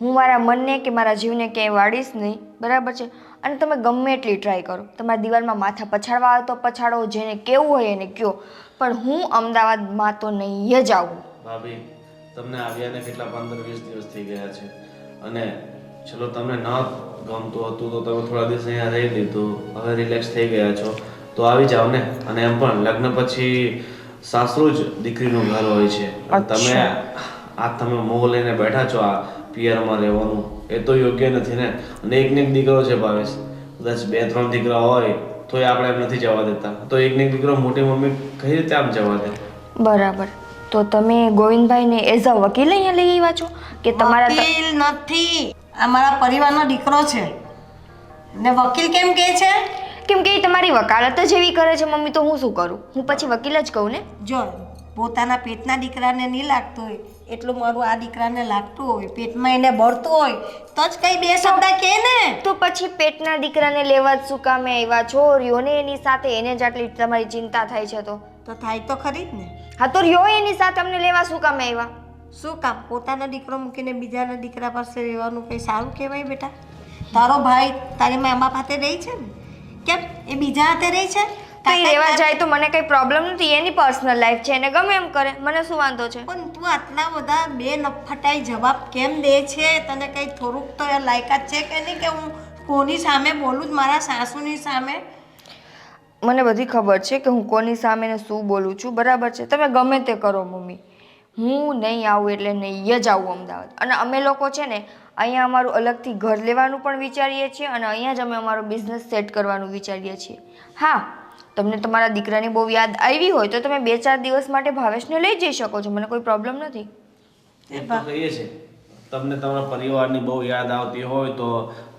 હું મારા મનને કે મારા જીવને ક્યાંય વાળીશ નહીં, બરાબર છે? અને તમે ગમે એટલી ટ્રાય કરો, તમારા દિવાલમાં માથા પછાડવા આવે તો પછાડો, જેને કેવું હોય એને કયો, પણ હું અમદાવાદમાં તો નહીં જ આવું. ભાભી તમને આવ્યાને કેટલા 15-20 દિવસ થઈ ગયા છે અને ચલો તમને ન ગમતું હતું તો તમે થોડા દિવસ અહીંયા રહી લીધું, હવે રિલેક્સ થઈ ગયા છો તો આવી જાઓ ને. અને એમ પણ લગ્ન પછી સાસરું જ દીકરીનું ઘર હોય છે. અને તમે મોહ લઈને બેઠા છો આ પિયરમાં રહેવાનું, એ તો યોગ્ય નથી ને. અને એકને એક દીકરો છે ભાવેશ, કદાચ 2-3 દીકરા હોય તોય આપણે એમ નથી જવા દેતા, તો એકને એક દીકરો મોટી મમ્મી કઈ રીતે આમ જવા દે? બરાબર, તો તમે ગોવિંદભાઈને એઝ અ વકીલ અહીંયા લઈ આવ્યા છો કે તમારા? વકીલ નથી, આ મારા પરિવારનો દીકરો છે ને વકીલ કેમ કહે છે? કેમ કે એ તમારી વકાલત જ એવી કરે છે મમ્મી, તો હું શું કરું? હું પછી વકીલ જ કહું ને. જો પોતાના પેટના દીકરાને નહીં લાગતું હોય એટલું મારું આ દીકરાને લાગતું હોય, પેટમાં એને બળતું હોય તો જ કઈ બે શબ્દ કહે ને. તો પછી પેટના દીકરાને લેવા જ શું કામે આવ્યા છો? રહ્યો ને એની સાથે, એને જ આટલી તમારી ચિંતા થાય છે તો થાય તો ખરી જ ને. હા તો રહ્યો એની સાથે, અમને લેવા શું કામે આવ્યા? શું કામ પોતાનો દીકરો મૂકીને બીજાના દીકરા પાસે રહેવાનું કંઈ સારું કહેવાય બેટા? તારો ભાઈ તારી મા બાપ હાથે રહી છે ને, કેમ એ બીજા હાથે રહી છે? તો એ રહેવા જાય તો મને કઈ પ્રોબ્લેમ નથી, એની પર્સનલ લાઈફ છે, એને ગમે એમ કરે, મને શું વાંધો છે? પણ તું આટલા બધા બે નફટાઈ જવાબ કેમ દે છે? તને કઈ થોડુંક તો એ લાયકાત છે કે નહીં કે હું કોની સામે બોલું જ, મારા સાસુની સામે? મને બધી ખબર છે કે હું કોની સામે ને શું બોલું છું, બરાબર છે? તમે ગમે તે કરો મમ્મી, હું નહીં આવું એટલે નહીં જ આવું અમદાવાદ. અને અમે લોકો છે ને અહીંયા અમારું અલગથી ઘર લેવાનું પણ વિચારીએ છીએ અને અહીંયા જ અમે અમારો બિઝનેસ સેટ કરવાનું વિચારીએ છીએ. હા, તમને તમારા દીકરાની બહુ યાદ આવી હોય તો તમે 2-4 દિવસ માટે ભાવેશને લઈ જઈ શકો છો, મને કોઈ પ્રોબ્લેમ નથી. એ તો કહીએ છે તમને તમારા પરિવારની બહુ યાદ આવતી હોય તો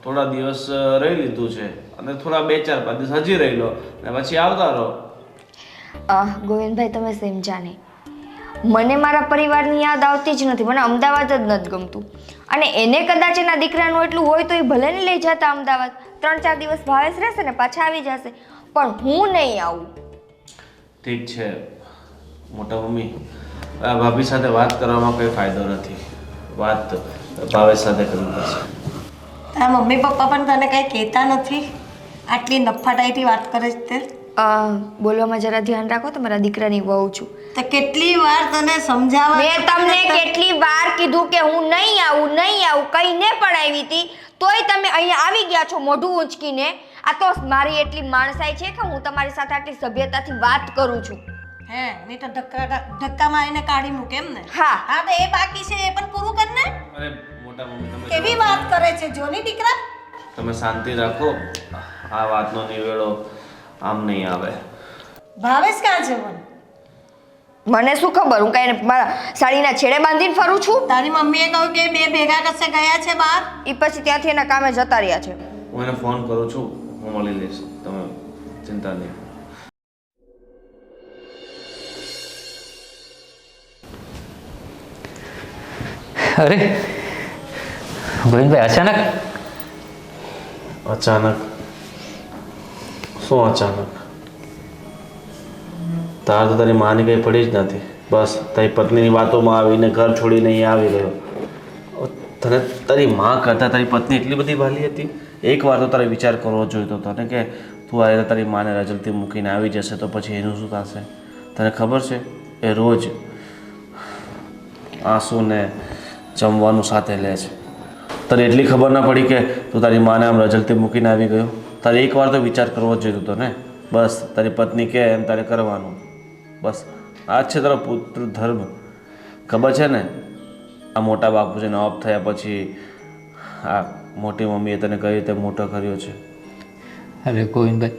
થોડા દિવસ રહી લીધું છે અને થોડા 2-4 દિવસ હજી રહી લો અને પછી આવતા રહો. ગોવિંદભાઈ તમે સમજ્યા નહીં, મને મારા પરિવારની યાદ આવતી જ નથી, મને અમદાવાદ જ નથી ગમતું. અને એને કદાચ એના દીકરાનું એટલું હોય તો એ ભલે ને લઈ જતા અમદાવાદ, 3-4 દિવસ ભાવેશ રહેશે ને પાછા આવી જશે, પણ હું નહીં આવું. ઠીક છે મોટા મમ્મી, આ ભાભી સાથે વાત કરવામાં કોઈ ફાયદો નથી, વાત ભાવેશ સાથે કરવી પડશે. તારા મમ્મી પપ્પા પણ તને કંઈ કહેતા નથી? આટલી નફટાઈથી વાત કરે છે તે? બોલવામાં જરા ધ્યાન રાખો, તમારા દીકરાની વહુ છું. તો કેટલી વાર તને સમજાવવા? મેં તમને કેટલી વાર કીધું કે હું નહીં આવું કહીને પણ આવી હતી, તોય તમે અહીંયા આવી ગયા છો મોઢું ઊંચકીને. આ તો મારી એટલી માણસાઈ છે કે હું તમારી સાથે આટલી સભ્યતાથી વાત કરું છું. હે નહીં તો ધક્કા મારીને કાઢી મૂકે એમ ને? હા. હા તો એ બાકી છે, એ પણ પૂરું કર ને. અરે મોટા મમ્મી તમે કેવી વાત કરે છે જોની દીકરા? તમે શાંતિ રાખો, આ વાતનો નિવેડો આમ નહીં આવે. ભાવેશ ક્યાં છે? મને શું ખબર, હું કઈ મારા સાડીના છેડે બાંધીને ફરું છું? તારી મમ્મીએ કહ્યું કે બે ભેગા કશે ગયા છે બહાર. એ પછી ત્યાંથી એના કામે જતા રહ્યા છે. હું એને ફોન કરું છું, હું મળી લઈશ, તમે ચિંતા નહીં. અરે ગોવિંદભાઈ અચાનક? અચાનક શું અચાનક? તાર તો તારી માની કંઈ પડી જ નથી, બસ તારી પત્નીની વાતોમાં આવીને ઘર છોડીને અહીંયા આવી ગયો. તને તારી માં કરતાં તારી પત્ની એટલી બધી વાલી હતી? એકવાર તો તારે વિચાર કરવો જોઈતો હતો ને કે તું આ તારી માને રજલથી મૂકીને આવી જશે તો પછી એનું શું થશે? તને ખબર છે એ રોજ આંસુને જમવાનું સાથે લે છે. તને એટલી ખબર ના પડી કે તું તારી માને આમ રજલથી મૂકીને આવી ગયો? તારે એકવાર તો વિચાર કરવો જ જોઈતો હતો ને. બસ તારી પત્ની કહે એમ તારે કરવાનું, બસ આ જ છે તારો પુત્ર ધર્મ. ખબર છે ને આ મોટા બાપુ છે ને ઓફ થયા પછી આ મોટી મમ્મીએ તને કઈ રીતે મોટો કર્યો છે? અરે ગોવિંદભાઈ,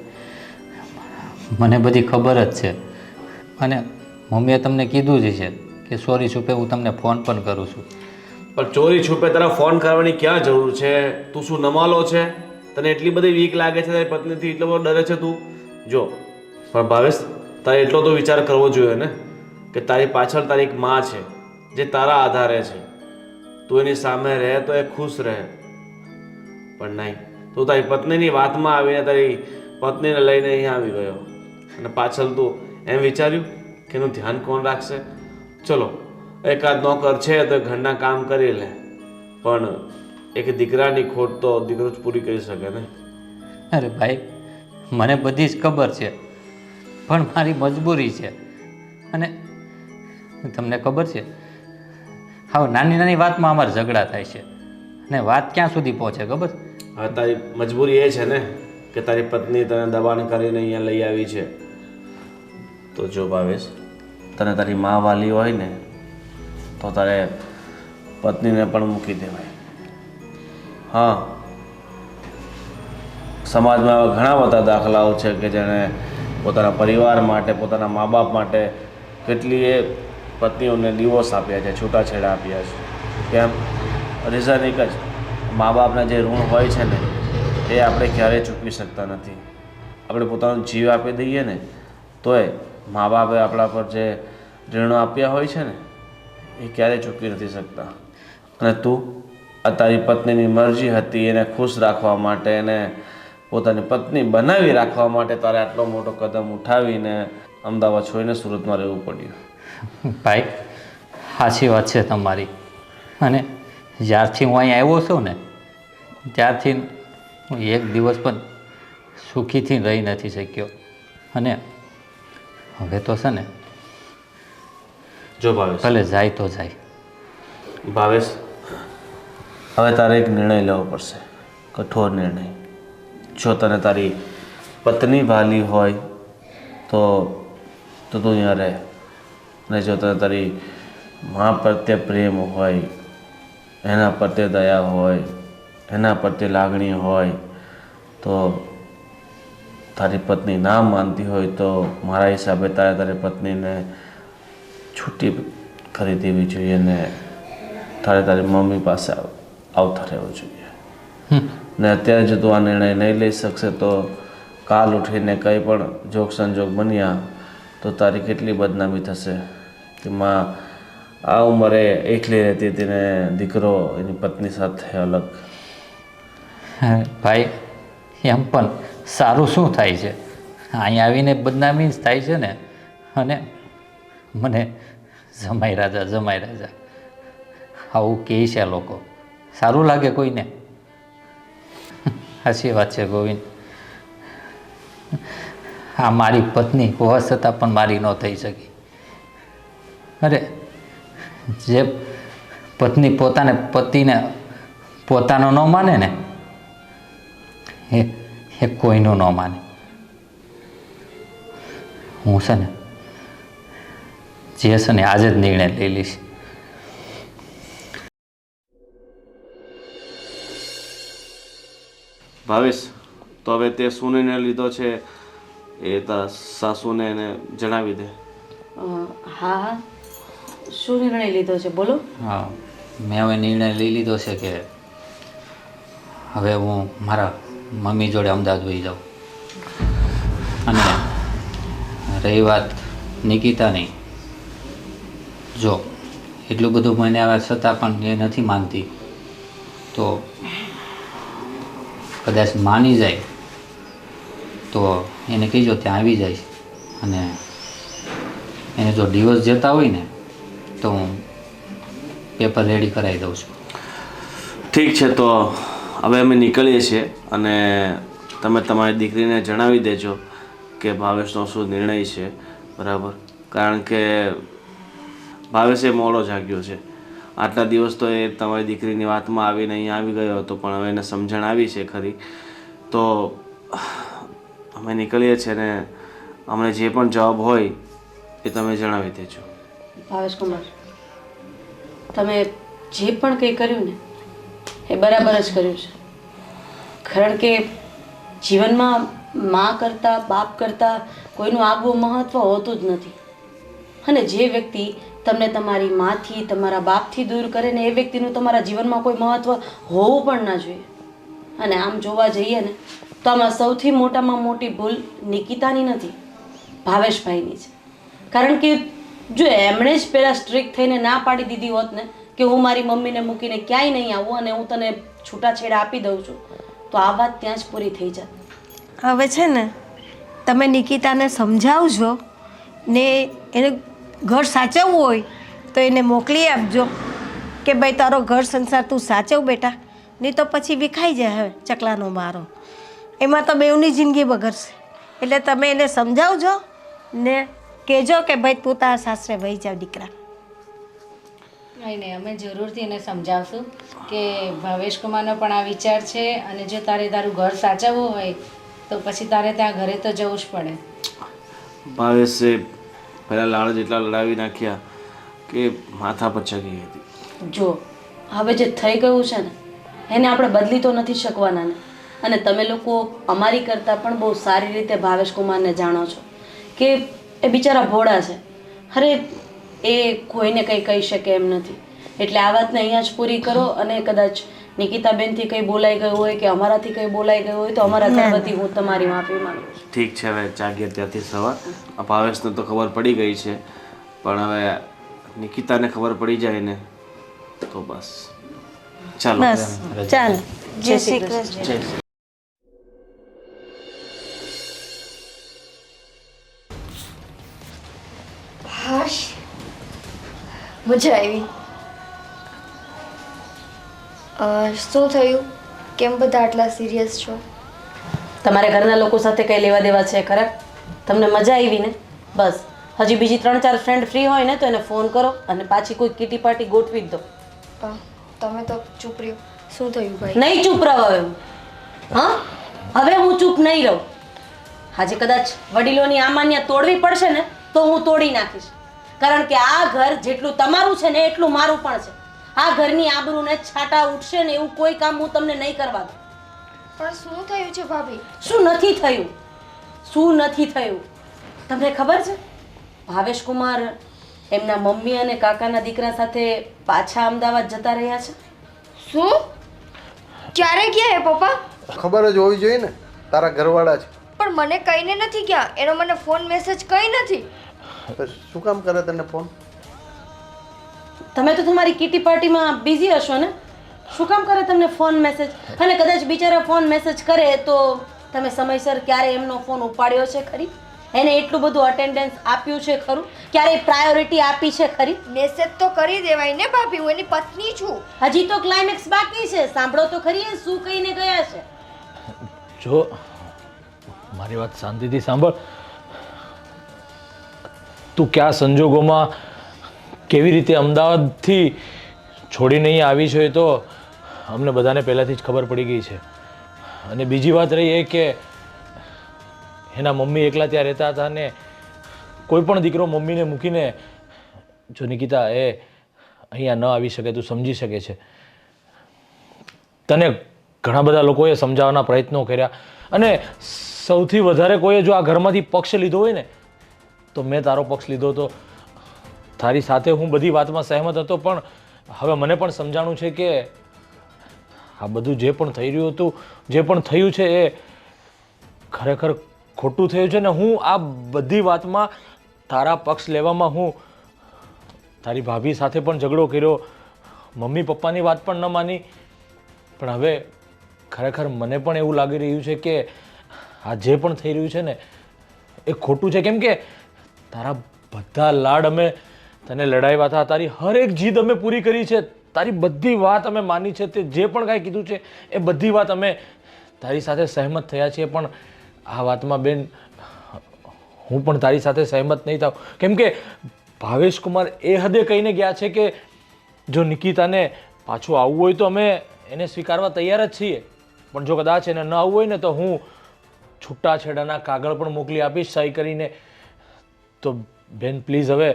મને બધી ખબર જ છે અને મમ્મીએ તમને કીધું જ છે કે સોરી છુપે હું તમને ફોન પણ કરું છું. પણ ચોરી છુપે તારા ફોન કરવાની ક્યાં જરૂર છે? તું શું નમાલો છે? તને એટલી બધી વીક લાગે છે તારી પત્નીથી, એટલો બધો ડરે છે તું? જો પણ ભાવેશ, તારે એટલો તો વિચાર કરવો જોઈએ ને કે તારી પાછળ તારી એક માં છે જે તારા આધારે છે. તું એની સામે રહે તો એ ખુશ રહે, પણ નહીં, તું તારી પત્નીની વાતમાં આવીને તારી પત્નીને લઈને અહીંયા આવી ગયો અને પાછળ તું એમ વિચાર્યું કે એનું ધ્યાન કોણ રાખશે? ચલો, એકાદ નોકર છે તો ઘરના કામ કરી લે, પણ એક દીકરાની ખોટ તો દીકરો જ પૂરી કરી શકે ને. અરે ભાઈ, મને બધી જ ખબર છે પણ મારી મજબૂરી છે. અને તમને ખબર છે, હવે નાની નાની વાતમાં અમારે ઝઘડા થાય છે અને વાત ક્યાં સુધી પહોંચે ખબર? હવે તારી મજબૂરી એ છે ને કે તારી પત્ની તને દબાણ કરીને અહીંયા લઈ આવી છે. તો જો ભાવેશ, તને તારી મા વાલી હોય ને તો તારે પત્નીને પણ મૂકી દેવાય. હા, સમાજમાં એવા ઘણા બધા દાખલાઓ છે કે જેણે પોતાના પરિવાર માટે, પોતાના મા બાપ માટે કેટલીય પત્નીઓને ડિવોર્સ આપ્યા છે, છૂટાછેડા આપ્યા છે. કેમ? રીઝન એક જ, મા બાપના જે ઋણ હોય છે ને એ આપણે ક્યારેય ચૂકવી શકતા નથી. આપણે પોતાનો જીવ આપી દઈએ ને તોય મા બાપે આપણા પર જે ઋણો આપ્યા હોય છે ને એ ક્યારેય ચૂકવી નથી શકતા. અને તું આ તારી પત્નીની મરજી હતી, એને ખુશ રાખવા માટે, એને પોતાની પત્ની બનાવી રાખવા માટે તારે આટલો મોટો કદમ ઉઠાવીને અમદાવાદ છોડીને સુરતમાં રહેવું પડ્યું. ભાઈ, સાચી વાત છે તમારી. અને જ્યારથી હું અહીં આવ્યો છું ને ત્યારથી હું એક દિવસ પણ સુખીથી રહી નથી શક્યો. અને હવે તો છે ને, જો ભાવેશ, ભલે જાય તો જાય. ભાવેશ, હવે તારે એક નિર્ણય લેવો પડશે, કઠોર નિર્ણય. જો તને તારી પત્ની વાલી હોય તો તું અહીંયા રહે, અને જો તને તારી મા પ્રત્યે પ્રેમ હોય, એના પ્રત્યે દયા હોય, એના પ્રત્યે લાગણી હોય, તો તારી પત્ની ના માનતી હોય તો મારા હિસાબે તારી પત્નીને છૂટી કરી દેવી જોઈએ ને તારી મમ્મી પાસે આવતા રહેવું જોઈએ. ને અત્યારે જો તું આ નિર્ણય નહીં લઈ શકશે તો કાલ ઉઠીને કંઈ પણ જોગ સંજોગ બન્યા તો તારી કેટલી બદનામી થશે કે માં આ ઉંમરે એકલી રહેતી હતી ને દીકરો એની પત્ની સાથે અલગ. ભાઈ, એમ પણ સારું શું થાય છે? અહીંયા આવીને બદનામી જ થાય છે ને. અને મને જમાઈ રાજા આવું કહે છે લોકો. સારું લાગે કોઈને? સાચી વાત છે ગોવિંદ. આ મારી પત્ની હોવા છતાં પણ મારી ન થઈ શકી. અરે, જે પત્ની પોતાને પતિને પોતાનો ન માને ને એ કોઈનું ન માને. હું છે ને જે છે ને આજે જ નિર્ણય લઈ લઈશ. ભાવેશ, તો હવે તે શું નિર્ણય લીધો છે એ તારા સાસુને એને જણાવી દે. હા, શું નિર્ણય લીધો છે બોલો? હા, મેં હવે નિર્ણય લઈ લીધો છે કે હવે હું મારા મમ્મી જોડે અમદાવાદ વહી જાઉં. અને રહી વાત નિકિતાની, જો એટલું બધું મને આવ્યા છતાં પણ એ નથી માનતી તો કદાચ માની જાય તો એને કહીજો ત્યાં આવી જાય. અને એને જો ડિવોર્સ જતા હોય ને તો હું પેપર રેડી કરાવી દઉં છું. ઠીક છે, તો હવે અમે નીકળીએ છીએ અને તમે તમારી દીકરીને જણાવી દેજો કે ભાવેશનો શું નિર્ણય છે. બરાબર? કારણ કે ભાવેશે મોડો જાગ્યો છે. આટલા દિવસ તો એ તમારી દીકરીની વાતમાં આવીને અહીંયા આવી ગયો હતો, પણ હવે એને સમજણ આવી છે ખરી. તો અમે નીકળીએ છીએ ને અમને જે પણ જવાબ હોય એ તમે જણાવી દેજો. ભાવેશ કુમાર, તમે જે પણ કંઈ કર્યું ને એ બરાબર જ કર્યું છે. કારણ કે જીવનમાં મા કરતાં બાપ કરતાં કોઈનું આગવું મહત્ત્વ હોતું જ નથી. અને જે વ્યક્તિ તમને તમારી માથી તમારા બાપથી દૂર કરે ને એ વ્યક્તિનું તમારા જીવનમાં કોઈ મહત્ત્વ હોવું પણ ના જોઈએ. અને આમ જોવા જઈએ ને તો આમાં સૌથી મોટામાં મોટી ભૂલ નિકિતાની નથી, ભાવેશભાઈની છે. કારણ કે જો એમણે જ પહેલાં સ્ટ્રિક્ટ થઈને ના પાડી દીધી હોત ને કે હું મારી મમ્મીને મૂકીને ક્યાંય નહીં આવું અને હું તને છૂટાછેડા આપી દઉં છું, તો આ વાત ત્યાં જ પૂરી થઈ જાત. હવે છે ને તમે નિકિતાને સમજાવજો ને એને ઘર સાચવવું હોય તો એને મોકલી આપજો કે ભાઈ તારો ઘર સંસાર તું સાચવ બેટા, નહીં તો પછી વિખાઈ જાય હવે ચકલાનો મારો, એમાં તો બેઉની જિંદગી બગડશે. એટલે તમે એને સમજાવજો ને કહેજો કે ભાઈ તું તારા સાસરે વહી જાવ દીકરા. નહીં નહીં, અમે જરૂરથી એને સમજાવશું કે ભાવેશ કુમારનો પણ આ વિચાર છે અને જો તારે તારું ઘર સાચવવું હોય તો પછી તારે ત્યાં ઘરે તો જવું જ પડે. ભાવેશે પહેલાં લાડ જેટલા લડાવી નાખ્યા કે માથા પર ચગી હતી. જો હવે જે થઈ ગયું છે ને એને આપણે બદલી તો નથી શકવાના ને. અને તમે લોકો અમારી કરતાં પણ બહુ સારી રીતે ભાવેશ કુમારને જાણો છો કે એ બિચારા ભોળા છે. અરે એ કોઈને કંઈ કહી શકે એમ નથી. એટલે આ વાતને અહીંયા જ પૂરી કરો. અને કદાચ નિકિતાબેનથી કંઈ બોલાઈ ગયું હોય કે અમારાથી કંઈ બોલાઈ ગયું હોય તો અમારા તરફથી હું તમારી માફી માંગુ છું. ઠીક છે, હવે જાગ્યા ત્યાંથી સવાર. ભાવેશને તો ખબર પડી ગઈ છે, પણ હવે નિકિતાને ખબર પડી જાય ને તો બસ. ચાલો બસ ચાલ, જય શ્રી કૃષ્ણ. જય હાશ, મજા આવી. શું થયું? કેમ બધા આટલા સિરિયસ છો? તમારે ઘરના લોકો સાથે કંઈ લેવા દેવા છે ખરા? તમને મજા આવી ને? બસ હજી બીજી 3-4 ફ્રેન્ડ ફ્રી હોય ને તો એને ફોન કરો અને પાછી કોઈ કીટી પાર્ટી ગોઠવી જ દો. તમે તો ચૂપ રહ્યો. શું થયું ભાઈ? નહીં ચૂપ રહો હવે હું. હા, હવે હું ચૂપ નહીં રહું. આજે કદાચ વડીલોની આમાન્ય તોડવી પડશે ને તો હું તોડી નાખીશ. કારણ કે આ ઘર જેટલું તમારું છે ને એટલું મારું પણ છે. આ ઘરની આબરૂને છાંટા ઉઠશે ને એવું કોઈ કામ હું તમને નહીં કરવા દઉં. પણ શું થયું છે ભાભી? શું નથી થયું? શું નથી થયું તમને ખબર છે? ભાવેશ કુમાર એમના મમ્મી અને કાકાના દીકરા સાથે પાછા અમદાવાદ જતા રહ્યા છે. શું? ક્યારે ગયા હે પપ્પા? ખબર જ હોવી જોઈએ ને, તારા ઘરવાળા છે. પણ મને કહીને નથી ગયા. એનો મને ફોન મેસેજ કંઈ નથી. તો શું કામ કરે તને ફોન? તમે તો તમારી કીટી પાર્ટીમાં બિઝી હશો ને, શું કામ કરે તમને ફોન મેસેજ? અને કદાચ બિચારા ફોન મેસેજ કરે તો તમે સમયસર ક્યારે એમનો ફોન ઉપાડ્યો છે ખરી? એને એટલું બધું અટેન્ડન્સ આપ્યું છે ખરું? ક્યારે પ્રાયોરિટી આપી છે ખરી? મેસેજ તો કરી દેવાય ને ભાભી, હું એની પત્ની છું. હજી તો ક્લાઇમેક્સ બાકી છે. સાંભળો તો ખરી એ શું કહીને ગયા છે. જો મારી વાત શાંતિથી સાંભળ. તું કયા સંજોગોમાં કેવી રીતે અમદાવાદથી છોડીને અહીં આવી છે એ તો અમને બધાને પહેલાંથી જ ખબર પડી ગઈ છે. અને બીજી વાત રહી એ કે એના મમ્મી એકલા ત્યાં રહેતા હતા ને કોઈ પણ દીકરો મમ્મીને મૂકીને જો નિકિતા એ અહીંયા ન આવી શકે, તું સમજી શકે છે. તને ઘણા બધા લોકોએ સમજાવવાના પ્રયત્નો કર્યા અને સૌથી વધારે કોઈએ જો આ ઘરમાંથી પક્ષ લીધો હોય ને તો મેં તારો પક્ષ લીધો હતો. તારી સાથે હું બધી વાતમાં સહેમત હતો, પણ હવે મને પણ સમજાણું છે કે આ બધું જે પણ થઈ રહ્યું હતું, જે પણ થયું છે એ ખરેખર ખોટું થયું છે. ને હું આ બધી વાતમાં તારા પક્ષ લેવામાં હું તારી ભાભી સાથે પણ ઝઘડો કર્યો, મમ્મી પપ્પાની વાત પણ ન માની. પણ હવે ખરેખર મને પણ એવું લાગી રહ્યું છે કે આ જે પણ થઈ રહ્યું છે ને એ ખોટું છે. કેમ કે તારા બધા લાડ અમે તને લડાવ્યા હતા, તારી હર એક જીદ અમે પૂરી કરી છે, તારી બધી વાત અમે માની છે, તે જે પણ કાંઈ કીધું છે એ બધી વાત અમે તારી સાથે સહેમત થયા છીએ. પણ આ વાતમાં બેન હું પણ તારી સાથે સહેમત નહીં થાઉં. કેમ કે ભાવેશ કુમાર એ હદે કહીને ગયા છે કે જો નિકિતાને પાછું આવવું હોય તો અમે એને સ્વીકારવા તૈયાર જ છીએ, પણ જો કદાચ એને ન આવવું હોય ને તો હું છૂટાછેડાના કાગળ પણ મોકલી આપીશ સહી કરીને. તો બેન પ્લીઝ, હવે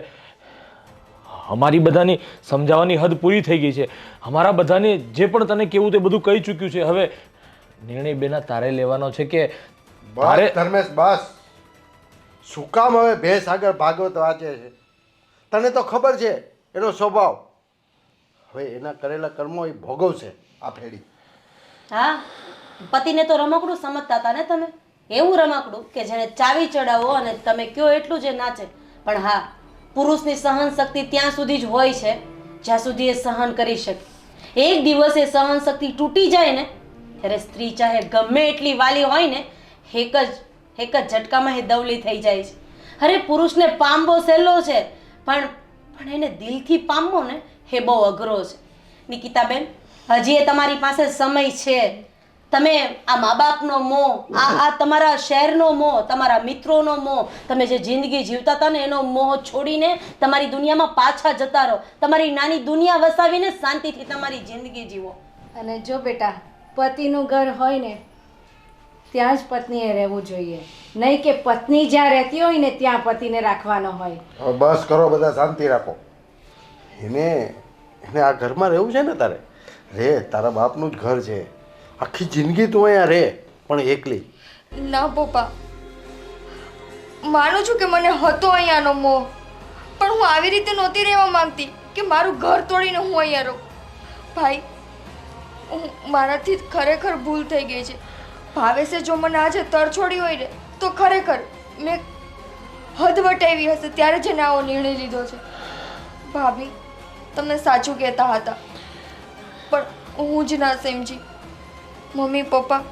અમારી બધાની સમજાવવાની હદ પૂરી થઈ ગઈ છે. અમારા બધાને જે પણ તને કહેવું તે બધું કહી ચૂક્યું છે. હવે નિર્ણય બેના તારે લેવાનો છે કે બસ ધર્મેશ બસ. શું કામ હવે ભેંસ આગળ ભાગવત વાંચે છે? તને તો ખબર છે એનો સ્વભાવ. હવે એના કરેલા કર્મો એ ભોગવશે આ ફેરી. હા, પતિને તો રમકડું સમજતા હતા ને તમે. એવું રમકડું કે જેને ચાવી ચડાવો અને તમે કયો એટલું જ એ નાચે. પણ હા, પુરુષની સહન શક્તિ ત્યાં સુધી જ હોય છે જ્યાં સુધી એ સહન કરી શકે. એક દિવસ એ સહન શક્તિ તૂટી જાય ને ત્યારે સ્ત્રી ચાહે ગમે એટલી વાલી હોય ને એક જ ઝટકામાં એ દવલી થઈ જાય છે. અરે પુરુષને પામવો સહેલો છે, પણ એને દિલથી પામવો ને એ બહુ અઘરો છે. નિકિતાબેન, હજી એ તમારી પાસે સમય છે. તમે આ મા બાપનો મોહ, આ તમારા શહેરનો મોહ, તમારા મિત્રોનો મોહ, તમે જે જિંદગી જીવતા હતા ને એનો મોહ છોડીને તમારી દુનિયામાં પાછા જતા રહો. તમારી નાની દુનિયા વસાવીને શાંતિથી તમારી જિંદગી જીવો. અને જો બેટા, પતિનું ઘર હોય ને ત્યાં જ પત્નીએ રહેવું જોઈએ, નહીં કે પત્ની જ્યાં રહેતી હોય ને ત્યાં પતિને રાખવાનો હોય. હવે બસ કરો, બધા શાંતિ રાખો. એને આ ઘરમાં રહેવું છે ને તારે રે. તારા બાપનું જ ઘર છે. આખી જિંદગી તું અહીંયા રહે, પણ એકલી. ના પપ્પા, માનું છું કે મને હતો અહીંયાનો મોહ, પણ હું આવી રીતે નહોતી રહેવા માંગતી કે મારું ઘર તોડીને હું અહીંયા રહું. ભાઈ, મારાથી ખરેખર ભૂલ થઈ ગઈ છે. ભાવેશે જો મને આજે તરછોડી હોય ને તો ખરેખર મેં હદ વટાવી હશે, ત્યારે જ એને આવો નિર્ણય લીધો છે. ભાભી, તમે સાચું કહેતા હતા, પણ હું જ ના સમજી. મમ્મી પપ્પા,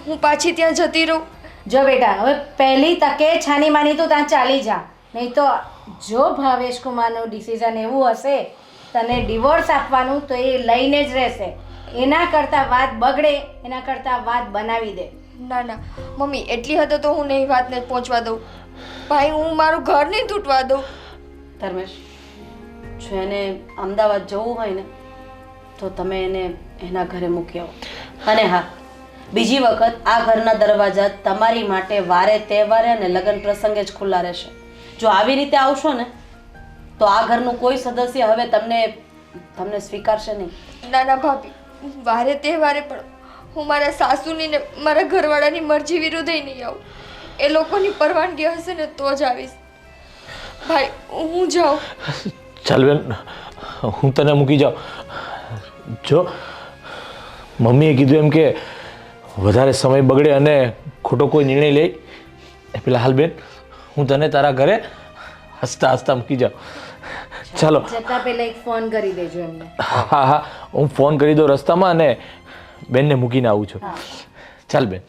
હું પાછી ત્યાં જતી રહું? જો બેટા, હવે પહેલી તકે છાની માની તું ત્યાં ચાલી જા, નહીં તો જો ભાવેશ કુમારનું ડિસિઝન એવું હશે તને ડિવોર્સ આપવાનું તો એ લઈને જ રહેશે. એના કરતાં વાત બગડે એના કરતાં વાત બનાવી દે. ના ના મમ્મી, એટલી હદે તો હું નહીં વાતને પહોંચવા દઉં. ભાઈ, હું મારું ઘર નહીં તૂટવા દઉં. ધર્મેશ, જો એને અમદાવાદ જવું હોય ને તો તમે એને એના ઘરે મૂકી આવો. અને હા, બીજી વખત આ ઘરના દરવાજા તમારી માટે વારે તહેવારે અને લગ્ન પ્રસંગે જ ખુલ્લા રહેશે. જો આવી રીતે આવશો ને તો આ ઘરનું કોઈ સદસ્ય હવે તમને સ્વીકારશે નહીં. ના ના ભાભી, વારે તહેવારે પણ હું મારા સાસુની ને મારા ઘરવાળાની મરજી વિરુદ્ધ નહીં આવું. એ લોકોની પરવાનગી હશે ને તો જ આવીશ. ભાઈ, હું જાઉં. ચાલ બેન, હું તને મૂકી જાઉં. જો મમ્મીએ કીધું એમ કે વધારે સમય બગડે અને ખોટો કોઈ નિર્ણય લે એ પેલા હાલ બેન, હું તને તારા ઘરે હસતા હસતા મૂકી જાઉં. ચાલો. જતા પહેલા એક ફોન કરી દેજો એમને. હા હા, હું ફોન કરી દઉં રસ્તામાં અને બેનને મૂકીને આવું છું. ચાલ બેન.